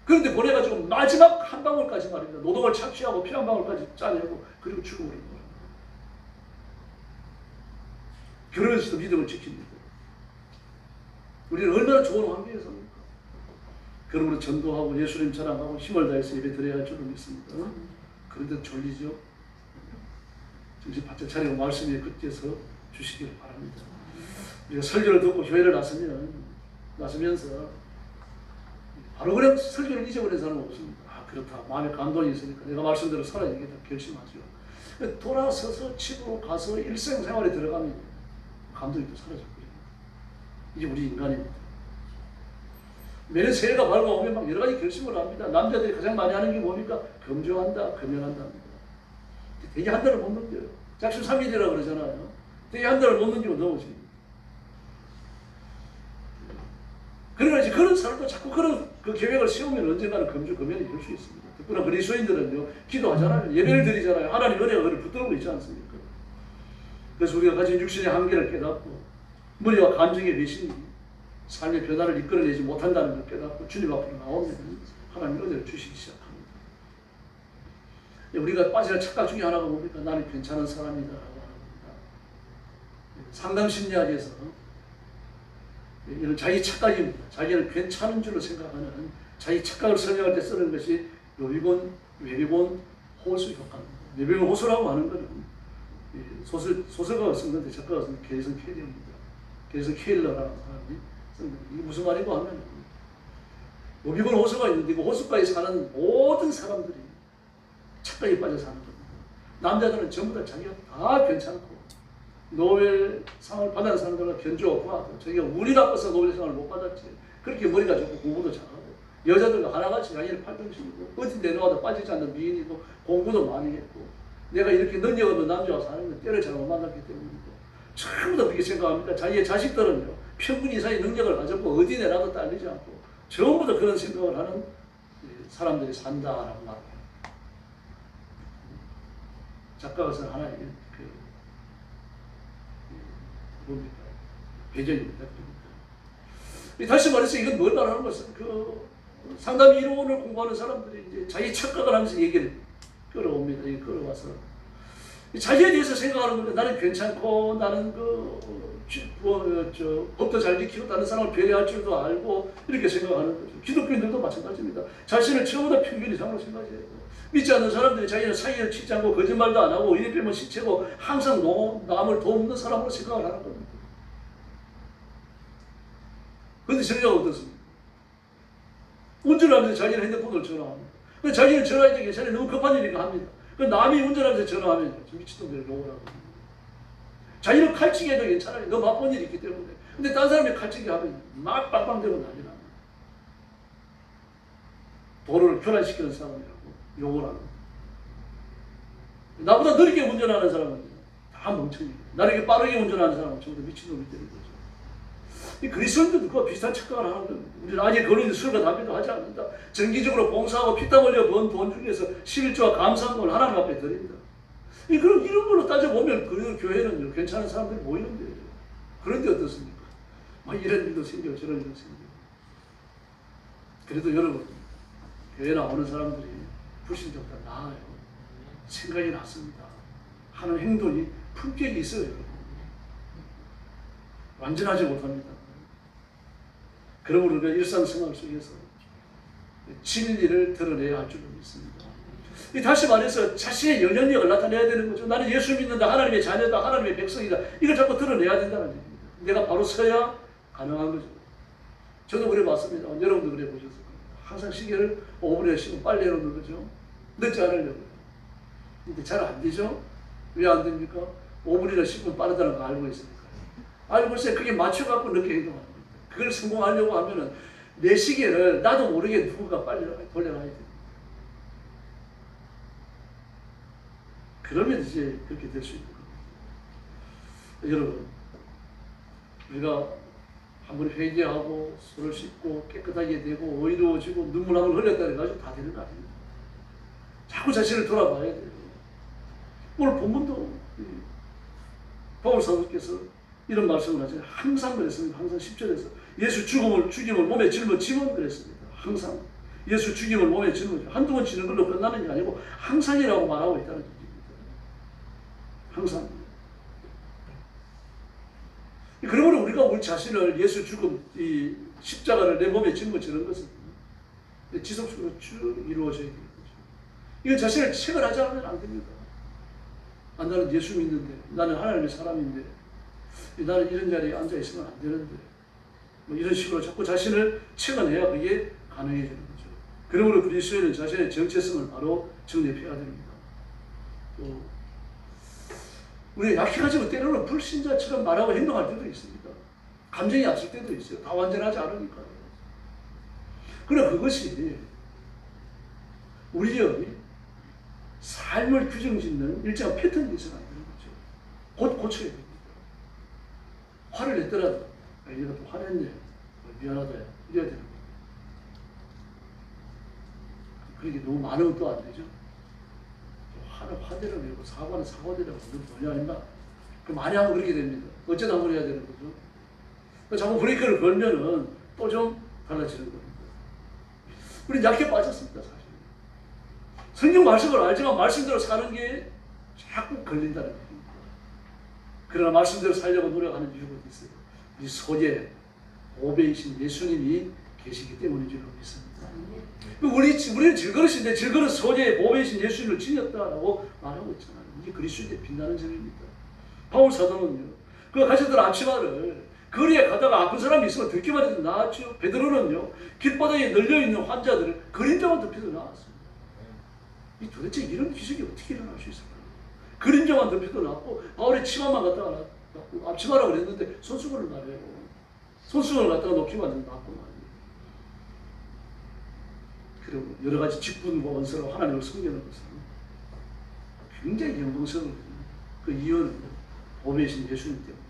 그런데 보내가지고 마지막 한 방울까지 말입니다. 노동을 착취하고 피 한 방울까지 짜내고 그리고 죽어버린 거예요. 그러면서도 믿음을 지킵니다. 우리는 얼마나 좋은 환경에 삽니까? 그러므로 전도하고 예수님 자랑하고 힘을 다해서 예배 드려야 할 줄을 믿습니다. 그런데 졸리죠? 정신 바짝 차리고 말씀에 긋겨서 주시기를 바랍니다. 우리가 설교를 듣고 교회를 나서면서 바로 그냥 설교를 잊어버린 사람은 없습니다. 아 그렇다. 마음에 감동이 있으니까 내가 말씀대로 살아야겠다 결심하죠. 돌아서서 집으로 가서 일생생활에 들어가면 감동이 또 사라져버려요. 이게 우리 인간입니다. 매년 새해가 밝아오면 막 여러 가지 결심을 합니다. 남자들이 가장 많이 하는 게 뭡니까? 금조한다, 금연한다. 되게 한 달을 못 넘겨요. 작심 3일이라고 그러잖아요. 되게 한 달을 못 넘기고 넘어집니다. 그러나 그런 사람도 자꾸 그런 그 계획을 세우면 언젠가는 금주, 금연이 될 수 있습니다. 특히나 그리스도인들은요, 기도하잖아요. 예배를 드리잖아요. 하나님 은혜가 그를 붙들고 있지 않습니까? 그래서 우리가 가진 육신의 한계를 깨닫고 머리와 감정의 배신이 삶의 변화를 이끌어내지 못한다는 걸 깨닫고 주님 앞으로 나오면 하나님 은혜를 주시기 시작합니다. 우리가 빠지는 착각 중에 하나가 뭡니까? 나는 괜찮은 사람이다 라고 합니다. 상담심리학에서 이런 자기 착각입니다. 자기는 괜찮은 줄로 생각하는 자기 착각을 설명할 때 쓰는 것이 요비곤, 외비곤, 호수 효과입니다. 외비곤 호수라고 하는 것은 소설가가 쓴 건데 작가가 쓴 게리슨 케일러입니다. 게리슨 케일러라는 사람이 쓴 겁니다. 이게 무슨 말이고 하면 요비곤 호수가 있는데 그 호수가에 사는 모든 사람들이 착각에 빠져 사는 겁니다. 남자들은 전부 다 자기가 다 괜찮고 노벨상을 받은 사람들은 견주었고 자기가 운이 나빠서 노벨상을 못 받았지. 그렇게 머리가 좋고 공부도 잘하고 여자들과 하나같이 자기를 팔등식이고 어디 내놓아도 빠지지 않는 미인이고 공부도 많이 했고 내가 이렇게 능력없는 남자와 사는 건 때를 잘 못 만났기 때문이고 전부 다 그렇게 생각합니다. 자기의 자식들은요 평균 이상의 능력을 가졌고 어디 내놔도 딸리지 않고 전부 다 그런 생각을 하는 사람들이 산다라고 말해요. 작가가 쓴 하나의 뭡니까? 배경입니다. 다시 말해서 이건 뭘 말하는 것은 상담 이론을 공부하는 사람들이 이제 자기 착각을 하면서 얘기를 끌어옵니다. 끌어와서 자기에 대해서 생각하는 건데 나는 괜찮고 나는 법도 잘 지키고 다른 사람을 배려할 줄도 알고 이렇게 생각하는 거죠. 기독교인들도 마찬가지입니다. 자신을 처음부터 평균 이상으로 생각해요. 믿지 않는 사람들이 자기는 사기를 치지 않고 거짓말도 안 하고 이리 빼면 시체고 항상 남을 도움는 사람으로 생각을 하는 겁니다. 그런데 정작 어떻습니까? 운전하면서 자기는 핸드폰으로 전화합니다. 근데 자기는 전화할 때 괜찮아요. 너무 급한 일이니까 합니다. 남이 운전하면서 전화하면 미친놈들을 욕을 하고 자기는 칼치기해도 괜찮아요. 너 바쁜 일이 있기 때문에. 근데 딴 사람이 칼치기 하면 막 빵빵대고 난리 납니다. 도로를 교란시키는 사람이라고 욕을 하는 나보다 느리게 운전하는 사람은 다 멍청이에요. 나에게 빠르게 운전하는 사람은 전부 다 미친놈이 되는 거죠. 이 그리스도인들도 그와 비슷한 착각을 하는 겁니다. 우리는 아직 거리는 술과 담배도 하지 않는다. 정기적으로 봉사하고 피땀 흘려 번 돈 중에서 11조와 감사함을 하나님 앞에 드립니다. 그럼 이런 걸로 따져보면 그 교회는 괜찮은 사람들이 모이는 데예요. 그런데 어떻습니까? 막 이런 일도 생기고 저런 일도 생기고. 그래도 여러분 교회 나오는 사람들이 불신자보다 나아요. 생각이 났습니다. 하는 행동이 품격이 있어요. 완전하지 못합니다. 그러므로 우리가 일상생활 속에서 진리를 드러내야 할 줄로 믿습니다. 다시 말해서 자신의 영향력을 나타내야 되는 거죠. 나는 예수 믿는다, 하나님의 자녀다, 하나님의 백성이다. 이걸 자꾸 드러내야 된다는 얘기입니다. 내가 바로 서야 가능한 거죠. 저도 그래 봤습니다. 여러분도 그래 보셨을 거예요. 항상 시계를 5분에 10분 빨리 해놓는 거죠. 늦지 않으려고요. 근데 잘 안 되죠? 왜 안 됩니까? 5분이나 10분 빠르다는 거 알고 있으니까요. 알고 있어요. 그게 맞춰갖고 늦게 행동하는 겁니다. 그걸 성공하려고 하면은 내 시계를 나도 모르게 누군가 빨리 돌려놔야 됩니다. 그러면 이제 그렇게 될 수 있는 겁니다. 여러분, 우리가 한번 회개하고 손을 씻고 깨끗하게 되고 의로워지고 눈물 한번 흘렸다 해가지고 다 되는 거 아닙니다. 자꾸 자신을 돌아봐야 돼요. 오늘 본문도 바울 사도께서 이런 말씀을 하잖아요. 항상 그랬습니다. 항상 10절에서 예수 죽임을 몸에 짊어지면 그랬습니다. 항상 예수 죽임을 몸에 짊어지면 한두 번 지는 걸로 끝나는 게 아니고 항상이라고 말하고 있다는 얘기입니다. 항상. 그러므로 우리가 우리 자신을 예수 죽음, 이 십자가를 내 몸에 짊어지는 것은 지속적으로 쭉 이루어져야 되는 거죠. 이건 자신을 체결하지 않으면 안 됩니다. 아, 나는 예수 믿는데, 나는 하나님의 사람인데, 나는 이런 자리에 앉아 있으면 안 되는데, 뭐 이런 식으로 자꾸 자신을 체감해야 그게 가능해지는 거죠. 그러므로 그리스도인은 자신의 정체성을 바로 정립해야 됩니다. 또 우리가 약해가지고 때로는 불신자처럼 말하고 행동할 때도 있습니다. 감정이 앞설 때도 있어요. 다 완전하지 않으니까요. 그러나 그것이 우리의 삶을 규정짓는 일정한 패턴이 있어야 안 되는 거죠. 곧 고쳐야 됩니다. 화를 냈더라도 얘가 또 화냈네, 미안하다, 이래야 되는 거예요. 그렇게 너무 많으면 또 안 되죠. 화는 화대로 내고 사과는 사과대로 내고 전혀 아닌가? 그 많이 하면 그렇게 됩니다. 어쩌다 한번 해야 되는 거죠. 자꾸 브레이크를 걸면은 또 좀 달라지는 겁니다. 우리는 약해 빠졌습니다, 사실. 성경 말씀을 알지만 말씀대로 사는 게 자꾸 걸린다는 얘기입니다. 그러나 말씀대로 살려고 노력하는 이유가 있어요. 이 속에 보배이신 예수님이 계시기 때문인 줄로 믿습니다. 우리는 질그릇인데 질그릇 소재에 보배이신 예수님을 지녔다라고 말하고 있잖아요. 이게 그리스도인의 빛나는 점입니다. 바울 사도는요, 그가 가졌던 앞치마를 거리에 가다가 아픈 사람이 있으면 듣기만 해도 나았죠. 베드로는요, 길바닥에 널려있는 환자들을 그림자만 덮여도 나았습니다. 이 도대체 이런 기적이 어떻게 일어날 수 있을까요? 그림자만 덮여도 나았고, 바울의 치마만 갖다가 놨고, 앞치마라고 그랬는데 손수건을 말해요. 손수건을 갖다가 놓기만 해도 나았구만. 그리고 여러 가지 직분과 원서로 하나님을 섬기는 것은 굉장히 영광스러운 그 이유는 보배이신 예수님 때문입니다.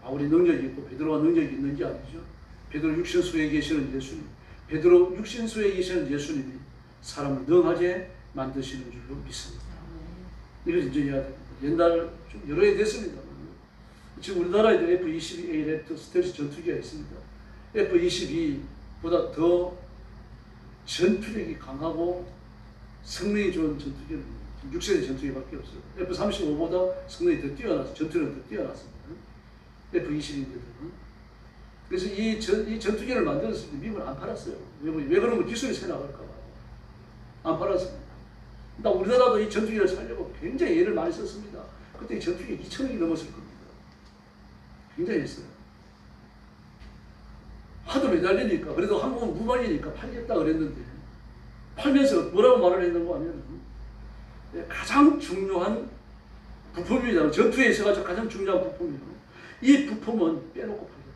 바울이 능력이 있고 베드로가 능력이 있는 게 아니죠. 베드로 육신수에 계시는 예수님, 베드로 육신수에 계시는 예수님이 사람을 능하게 만드시는 줄로 믿습니다. 이걸 인정해야 됩니다. 옛날 좀 여러 해 됐습니다. 지금 우리나라에도 F-22A 랩터 스텔스 전투기가 있습니다. F-22보다 더 전투력이 강하고 성능이 좋은 전투기는 6세대 전투기밖에 없어요. F-35보다 성능이 더 뛰어나서 전투력이 더 뛰어났습니다. F-22인데도. 그래서 이 전투기를 만들었을 때 미국은 안 팔았어요. 왜 그러면 기술이 새 나갈까 봐. 안 팔았습니다. 나 우리나라도 이 전투기를 살려고 굉장히 애를 많이 썼습니다. 그때 이 전투기 2,000억이 넘었을 겁니다. 굉장히 했어요. 하도 매달리니까, 그래도 한국은 무방이니까 팔겠다 그랬는데, 팔면서 뭐라고 말을 했는가 하면, 가장 중요한 부품이잖아요. 전투에 있어가지고 가장 중요한 부품이에요. 이 부품은 빼놓고 팔겠다.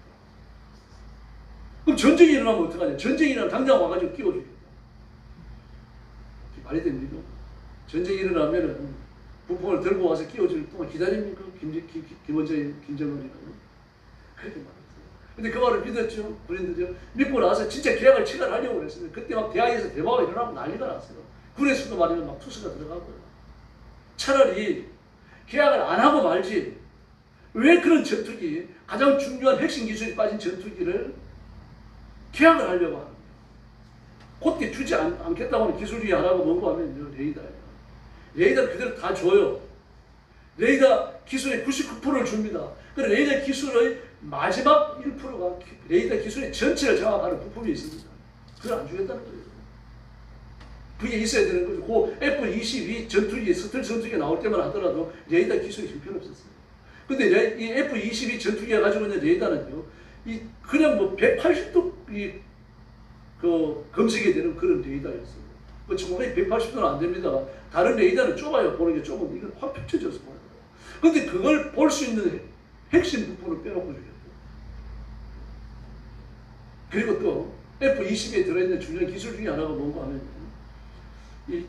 그럼 전쟁이 일어나면 어떡하냐? 전쟁이 일어나면 당장 와가지고 끼워주겠다. 말이 됩니까? 전쟁이 일어나면 부품을 들고 와서 끼워줄 동안 기다립니까? 김정은이라고. 그렇게 말했어요. 근데 그 말을 믿었죠. 군인들죠. 믿고 나서 진짜 계약을 체결하려고 그랬어요. 그때 막 대학에서 대화가 일어나고 난리가 났어요. 군에서도 말이면 막 투수가 들어가고요. 차라리 계약을 안 하고 말지. 왜 그런 전투기, 가장 중요한 핵심 기술이 빠진 전투기를 계약을 하려고 하는 거예요. 그때 주지 않겠다고 하는 기술 중에 하나가 뭔가 하면 레이더예요. 레이더를 그대로 다 줘요. 레이더 기술의 99%를 줍니다. 그 레이더 기술의 마지막 1%가 레이더 기술의 전체를 장악하는 부품이 있습니다. 그걸 안 주겠다는 거예요. 그게 있어야 되는 거죠. 그 F-22 전투기, 스텔스 전투기가 나올 때만 하더라도 레이더 기술이 형편없었어요. 근데 이 F-22 전투기가 가지고 있는 레이더는요, 그냥 뭐 180도 검색이 되는 그런 레이더였어요. 정확히 180도는 안 됩니다. 다른 레이더는 좁아요. 보는 게 좁은데 이건 확 펼쳐져서 보여요. 근데 그걸 볼 수 있는 핵심 부품을 빼놓고 주겠다. 그리고 또 F-22에 들어있는 중요한 기술 중에 하나가 뭔가 하면 이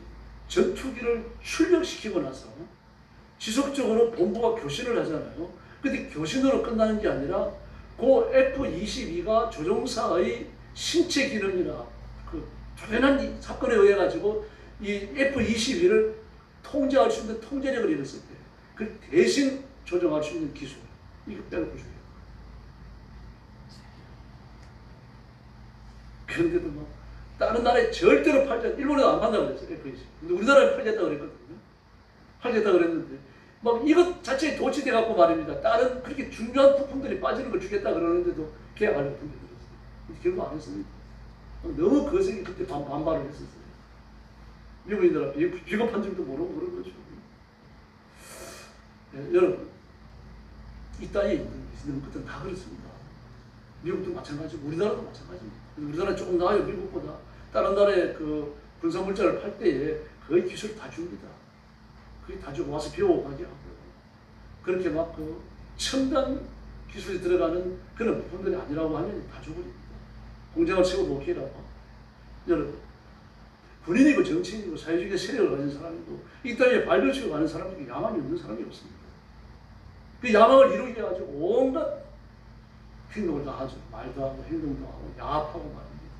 전투기를 출격시키고 나서 지속적으로 본부가 교신을 하잖아요. 근데 교신으로 끝나는 게 아니라 그 F-22가 조종사의 신체 기능이나 그 조연한 사건에 의해 가지고 이 F-22를 통제할 수 있는 통제력을 잃었을 때 그 대신 조종할 수 있는 기술, 이거 빼놓고 줘요. 그런데도 뭐 다른 나라에 절대로 팔지 않, 일본에도 안 판다고 그랬어요. F-22. 근데 우리나라에 팔겠다고 그랬거든요. 팔겠다고 그랬는데 막 이것 자체에 도취돼 갖고 말입니다. 다른 그렇게 중요한 부품들이 빠지는 걸 주겠다 그러는데도 계약하려고 던져들었어요. 결국 안 했습니다. 너무 거세게 그때 반발을 했었어요. 미국인들은 비겁한 줄도 모르고 그런 거죠. 네, 여러분, 이 땅에 있는 것들은 다 그렇습니다. 미국도 마찬가지고 우리나라도 마찬가지입니다. 우리나라는 조금 나아요. 미국보다. 다른 나라에 그 군사물자를 팔 때에 거의 기술을 다 줍니다. 거의 다 주고 와서 배워가게 하고요. 그렇게 막 그 첨단 기술이 들어가는 그런 부분들이 아니라고 하면 다 줘버립니다. 공장을 치고 못 해라고. 여러분, 군인이고 정치인이고 사회주의 세력을 가진 사람이고 이 땅에 발별치고 가는 사람 중에 야망이 없는 사람이 없습니다. 그 야망을 이루게 해가지고 온갖 행동을 다 하죠. 말도 하고 행동도 하고 야합하고 말입니다.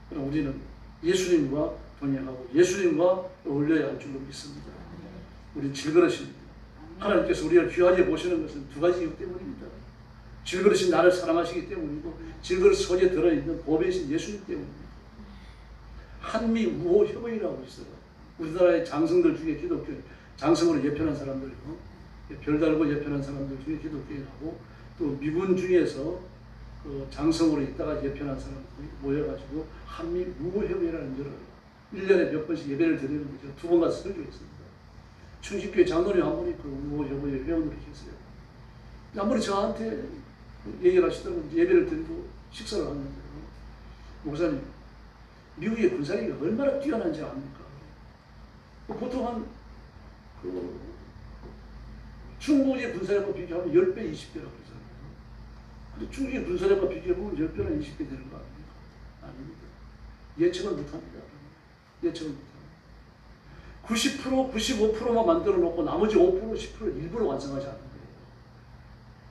그럼 우리는 예수님과 동행하고 예수님과 어울려야 할 줄로 믿습니다. 우리는 질그릇입니다. 하나님께서 우리를 귀하게 보시는 것은 두 가지 이유 때문입니다. 질그릇이 나를 사랑하시기 때문이고 질그릇 속에 들어있는 보배이신 예수님 때문입니다. 한미 우호 협의라고 있어요. 우리나라의 장성들 중에 기독교, 장성으로 예편한 사람들이고 별 달고 예편한 사람들 중에 기독교인하고 또 미군 중에서 그 장성으로 있다가 예편한 사람들이 모여가지고 한미 우호 협의라는 거를 1년에 몇 번씩 예배를 드리는 거죠. 2번 가서 설교했습니다. 충식교회 장로님 한 분이 그 우호 협의회 회원으로 계세요. 한 분이 저한테 얘기를 하시더라고요. 예배를 드리고 식사를 하는데요. 목사님, 미국의 군사력이 얼마나 뛰어난지 압니까? 보통 한 중국의 군사력과 비교하면 10배, 20배라고 그러잖아요. 근데 중국의 군사력과 비교해보면 10배나 20배 되는 거 아닙니까? 아닙니다. 예측을 못합니다. 예측을 못합니다. 90%, 95%만 만들어 놓고 나머지 5%, 10%를 일부러 완성하지 않는 거예요.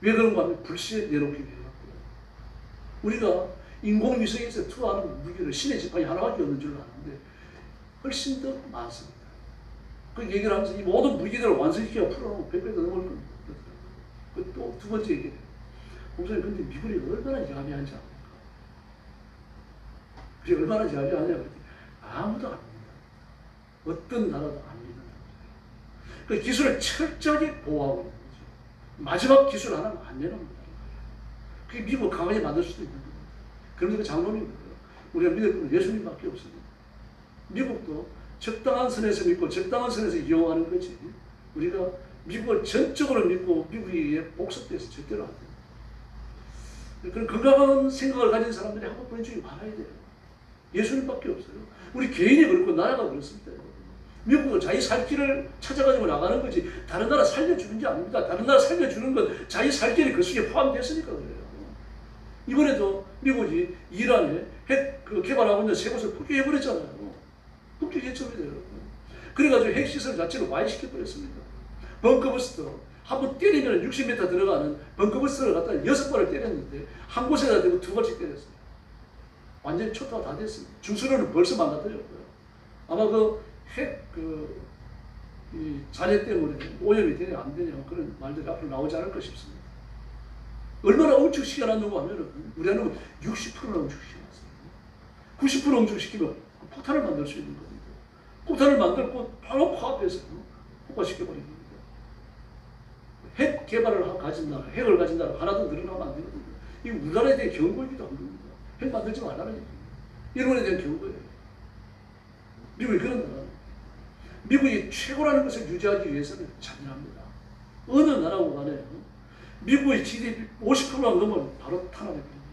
왜 그런가 하면 불시에 내놓기 위해 갖고요. 우리가 인공위성에서 투하하는 무기를 신의 지팡이 하나밖에 없는 줄 아는데 훨씬 더 많습니다. 그 얘기를 하면서 이 모든 무기들을 완성시켜야 풀어놓으면 100배 더 넘을 겁니다. 또 두 번째 얘기예요. 목사님, 근데 미국이 얼마나 야비한지 압니까? 그게 얼마나 야비하냐? 아무도 안 합니다. 어떤 나라도 안 믿는 거예요. 그 기술을 철저하게 보호하고 있는 거죠. 마지막 기술 하나는 안 내놓는다는 거예요. 그게 미국을 강하게 만들 수도 있는 거예요. 그런데 그 장로님 거예요. 우리가 믿을 분은 예수님밖에 없습니다. 미국도 적당한 선에서 믿고 적당한 선에서 이용하는 거지. 우리가 미국을 전적으로 믿고 미국에 복속돼서 절대로 안 됩니다. 그런 건강한 생각을 가진 사람들이 한국분 중에 많아야 돼요. 예수님밖에 없어요. 우리 개인이 그렇고 나라가 그렇습니다. 미국은 자기 살 길을 찾아가지고 나가는 거지 다른 나라 살려주는 게 아닙니다. 다른 나라 살려주는 건 자기 살 길이 그 속에 포함됐으니까 그래요. 이번에도 미국이 이란에 핵 개발하고 있는 세 곳을 폭격해버렸잖아요. 폭격했죠. 그래가지고 핵시설 자체를 와해시켜버렸습니다. 벙커버스터 한번 때리면 60m 들어가는 벙커버스터를 갖다 6번을 때렸는데 한 곳에다 대고 2번씩 때렸어요. 완전히 초토화 다 됐습니다. 중수로는 벌써 망가뜨렸고요. 아마 이 잔해 때문에 오염이 되냐 안 되냐 그런 말들이 앞으로 나오지 않을까 싶습니다. 얼마나 응축시켜놨는가 하면 우리는 60%나 응축시켜놨어요. 90% 응축시키면 폭탄을 만들 수 있는 겁니다. 폭탄을 만들고 바로 코앞에서 폭파시켜버린 겁니다. 핵 개발을 가진 나라, 핵을 가진 나라 하나도 늘어나면 안 되거든요. 이 우리나라에 대한 경고이기도 한 겁니다. 핵 만들지 말라는 얘기입니다. 일본에 대한 경고예요. 미국이 그런 나라. 미국이 최고라는 것을 유지하기 위해서는 잔인합니다. 어느 나라고 간에 미국의 GDP 50%가 넘으면 바로 탄압이 됩니다.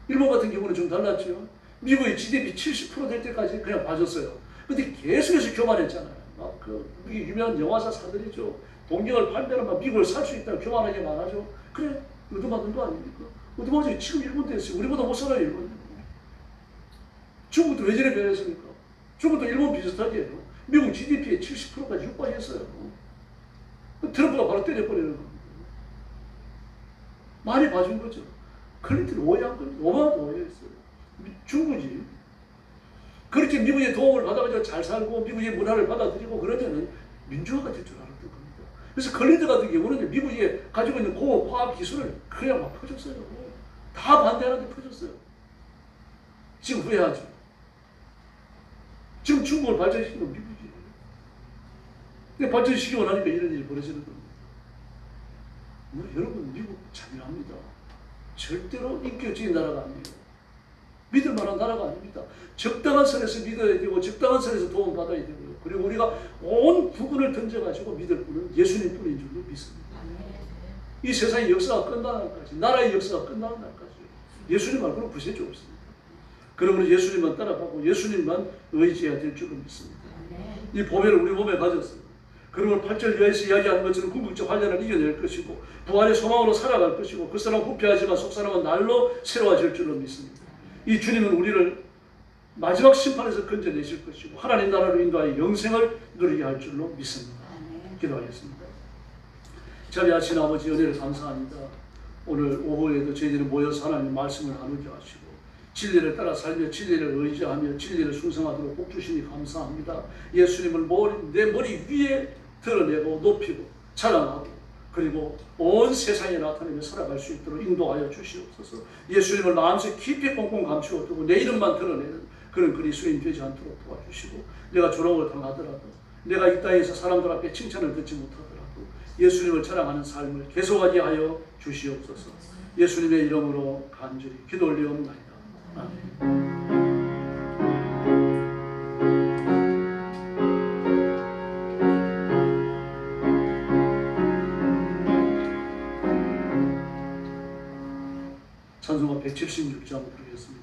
일본 같은 경우는 좀 달랐죠. 미국의 GDP 70% 될 때까지 그냥 봐줬어요. 근데 계속해서 교만했잖아요. 막 미국 유명한 영화사 사들이죠. 동경을 팔면 막 미국을 살 수 있다고 교만하게 말하죠. 그래, 얻어맞는 거 아닙니까? 얻어맞아요. 지금 일본 됐어요. 우리보다 못 살아요, 일본. 중국도 왜 저래 변했습니까? 중국도 일본 비슷하게 해요. 미국 GDP의 70%까지 육박했어요. 트럼프가 바로 때려버리는 겁니다. 많이 봐준 거죠. 클린턴이 오해한 겁니다. 오바마도 오해했어요. 중국이 그렇게 미국의 도움을 받아가지고 잘 살고 미국의 문화를 받아들이고 그러면은 민주화가 될 줄 알았던 겁니다. 그래서 클린턴 같은 경우는 미국이 가지고 있는 고급 화학 기술을 그냥 막 퍼줬어요. 다 반대하는데 퍼줬어요. 지금 후회하죠. 지금 중국을 발전시키는 건 미국이에요. 근데 발전시키고 나니까 이런 일이 벌어지는 겁니다. 여러분, 미국 잔인합니다. 절대로 인격적인 나라가 아니에요. 믿을 만한 나라가 아닙니다. 적당한 선에서 믿어야 되고 적당한 선에서 도움받아야 되고요. 그리고 우리가 온 부분을 던져가지고 믿을 분은 예수님 뿐인 줄로 믿습니다. 이 세상의 역사가 끝나는 날까지, 나라의 역사가 끝나는 날까지 예수님 말고는 구세주 없습니다. 그러므로 예수님만 따라가고 예수님만 의지해야 될 줄로 믿습니다. 이 보배를 우리 몸에 가졌습니다. 그러므로 8절 이하에서 이야기하는 것처럼 궁극적 환란을 이겨낼 것이고 부활의 소망으로 살아갈 것이고 그 사람 후패하지만 속 사람은 날로 새로워질 줄로 믿습니다. 이 주님은 우리를 마지막 심판에서 건져내실 것이고 하나님 나라로 인도하여 영생을 누리게 할 줄로 믿습니다. 기도하겠습니다. 자비하신 아버지, 은혜를 감사합니다. 오늘 오후에도 저희들이 모여서 하나님 말씀을 나누게 하시고 진리를 따라 살며 진리를 의지하며 진리를 순성하도록 복 주시니 감사합니다. 예수님을 내 머리 위에 드러내고 높이고 자랑하고 그리고 온 세상에 나타내며 살아갈 수 있도록 인도하여 주시옵소서. 예수님을 마음속에 깊이 꽁꽁 감추어 두고 내 이름만 드러내는 그런 그리스도인 되지 않도록 도와주시고 내가 조롱을 당하더라도 내가 이 땅에서 사람들 앞에 칭찬을 듣지 못하더라도 예수님을 자랑하는 삶을 계속하게 하여 주시옵소서. 예수님의 이름으로 간절히 기도 올리옵나이다. 아멘. 찬송가 176장 부르겠습니다.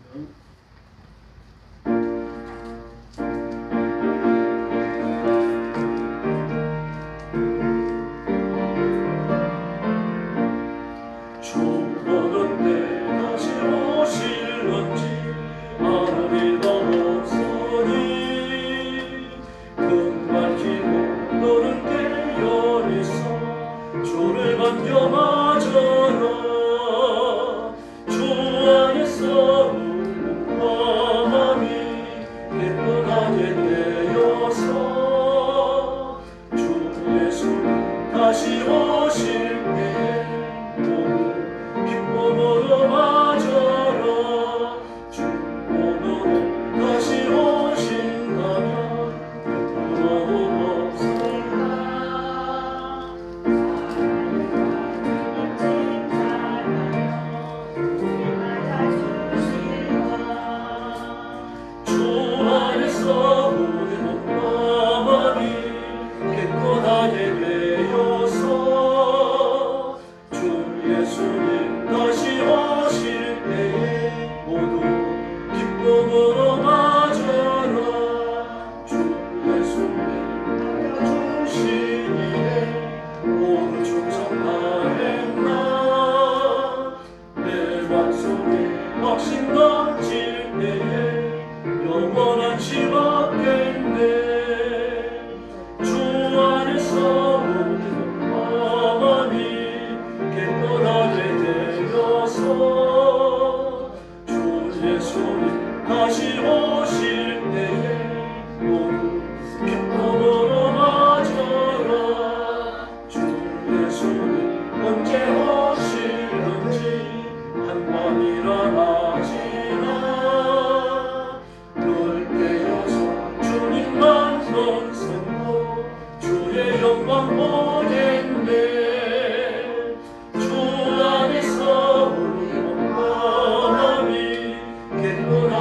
주의 영광 보겠네.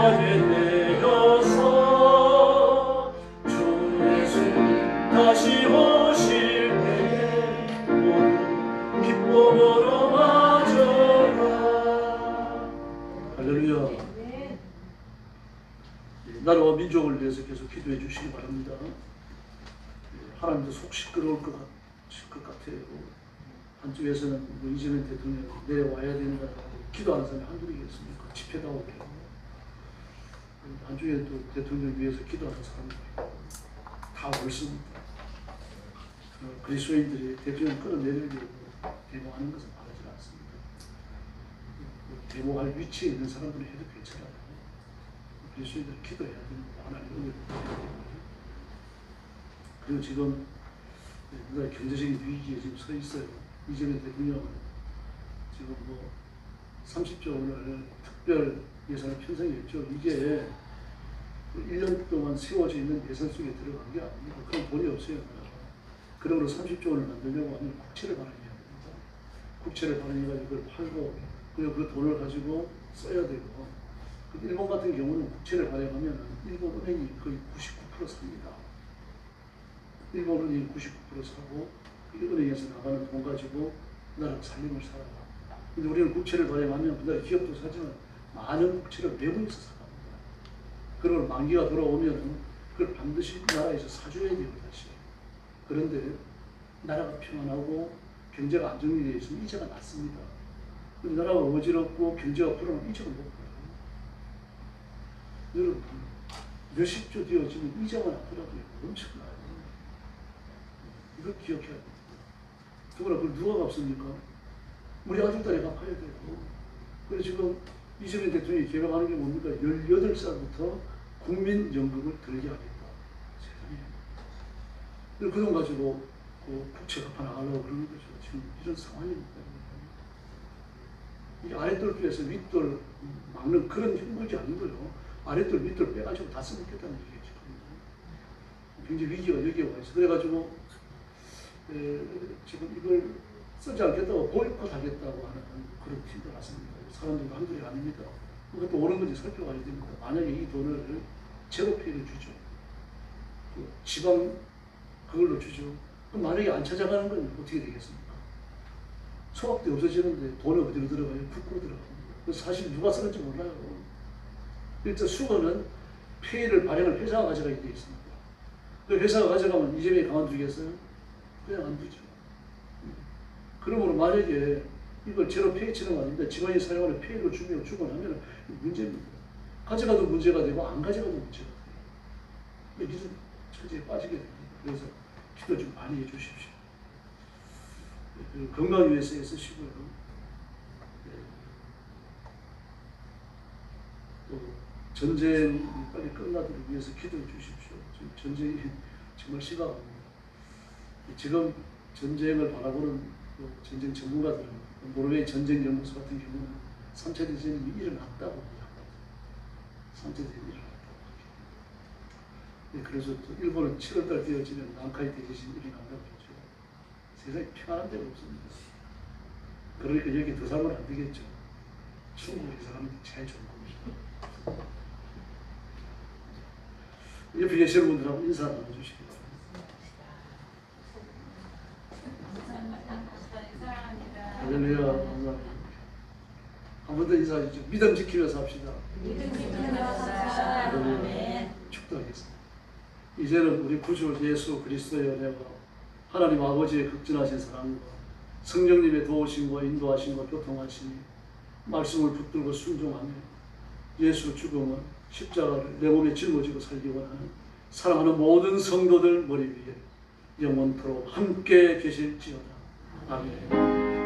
하게 되어서 주 예수 다시 오실 때에 모두 기쁨으로 맞아라. 할렐루야. 나라와 민족을 위해서 계속 기도해 주시기 바랍니다. 하나님도 속 시끄러울 것 같아요. 한쪽에서는 뭐 이재명 대통령 내려와야 된다고 기도하는 사람이 한둘이겠습니까? 집회가 오고 한쪽에 또 대통령 위해서 기도하는 사람들이 다 옳습니다. 그리스도인들이 대통령 끌어내리려고 데모하는 것은 바라지 않습니다. 데모할 위치에 있는 사람들은 해도 괜찮아요. 그리스도인들 기도해야 됩니다. 하나님 은혜를 받아야 됩니다. 그리고 지금 우리나라 경제적인 위기에 지금 서 있어요. 이재명 대통령은 지금 뭐 30조 원을 특별 예산을 편성했죠. 이게 1년 동안 세워져 있는 예산 속에 들어간 게 아닙니다. 그런 돈이 없어요. 그러므로 30조 원을 만들려고 하면 국채를 발행해야 됩니다. 국채를 발행해가지고 그걸 팔고 그리고 그 돈을 가지고 써야 되고, 일본 같은 경우는 국채를 발행하면 일본 은행이 거의 99% 삽니다. 일본 은행이 99% 사고 그 은행에서 나가는 돈 가지고 나라 살림을 살아가. 근데 우리는 국채를 발행하면 그날 기업도 사지만 많은 국채를 외국에서 사갑니다. 그걸 만기가 돌아오면 그걸 반드시 나라에서 사줘야 돼요, 다시. 그런데 나라가 평안하고 경제가 안정되어 있으면 이자가 낮습니다. 근데 나라가 어지럽고 경제가 불안하면 이자가 높아요. 여러분, 몇십조 되어지면 이자가 낮더라도 엄청나요. 이걸 기억해야 됩니다. 더구나 그걸 누가 갚습니까? 우리 아들딸이 갚아야 되고. 그래서 지금 이재명 대통령이 계획하는 게 뭡니까? 18살부터 국민연금을 들게 하겠다. 세상에. 그 돈 가지고 그 국채 갚아 나가려고 그러는 거죠. 지금 이런 상황입니다. 이게 아랫돌에서 윗돌 막는 그런 형국이 아니고요. 아랫돌, 윗돌 빼가지고 다 써먹겠다는 얘기죠. 굉장히 위기가 여기에 와 있어. 그래가지고 지금 이걸 쓰지 않겠다고 보이콧 하겠다고 하는 그런 팀도 났습니다. 사람들도 한둘이 아닙니다. 그것도 옳은 건지 살펴봐야 됩니다. 만약에 이 돈을 제로페이로 주죠. 그 지방 그걸로 주죠. 그럼 만약에 안 찾아가는 건 어떻게 되겠습니까? 소각도 없어지는데 돈이 어디로 들어가요? 국고로 들어갑니다. 그래서 사실 누가 쓰는지 몰라요. 일단 수거는 페이를 발행을 회사가 가져가게 되어 있습니다. 그 회사가 가져가면 이재명이 가만두겠어요? 그냥 안 두죠. 그러므로 만약에 이걸 제로 페이치는 거 아닌데 지방이 사용하는 페이로 주고 하면 문제입니다. 가져가도 문제가 되고 안 가져가도 문제가 돼요. 이런 처지에 빠지게 됩니다. 그래서 기도 좀 많이 해주십시오. 건강 위해서 애쓰시고요. 또 전쟁이 빨리 끝나도록 위해서 기도해 주십시오. 지금 전쟁이 정말 심각합니다. 지금 전쟁을 바라보는 전쟁 전문가들은 노르웨이 전쟁연구소 같은 경우는 3차 대전이 일어났다고 합니다. 3차 대전이 일어났다고 합니다. 그래서 또 일본은 7월달 되어지면 난카이 대지진이 일어난다고 하죠. 세상에 평안한 데가 없습니다. 그러니까 여기 더 살면 안 되겠죠. 중국에 사는 게 제일 좋은 겁니다. 옆에 계시는 분들하고 인사 나눠주시기 바랍니다. 할렐루야. 감사합니다. 한 번 더 인사해 주죠. 믿음 지키면서 합시다. 할렐루야. 축도하겠습니다. 이제는 우리 구주 예수 그리스도의 은혜와 하나님 아버지의 극진하신 사랑과 성령님의 도우심과 인도하심과 교통하심이 말씀을 붙들고 순종하며 예수 죽음은 십자가를 내 몸에 짊어지고 살기고 하는 사랑하는 모든 성도들 머리 위에 영원토록 함께 계실지어다. 아멘.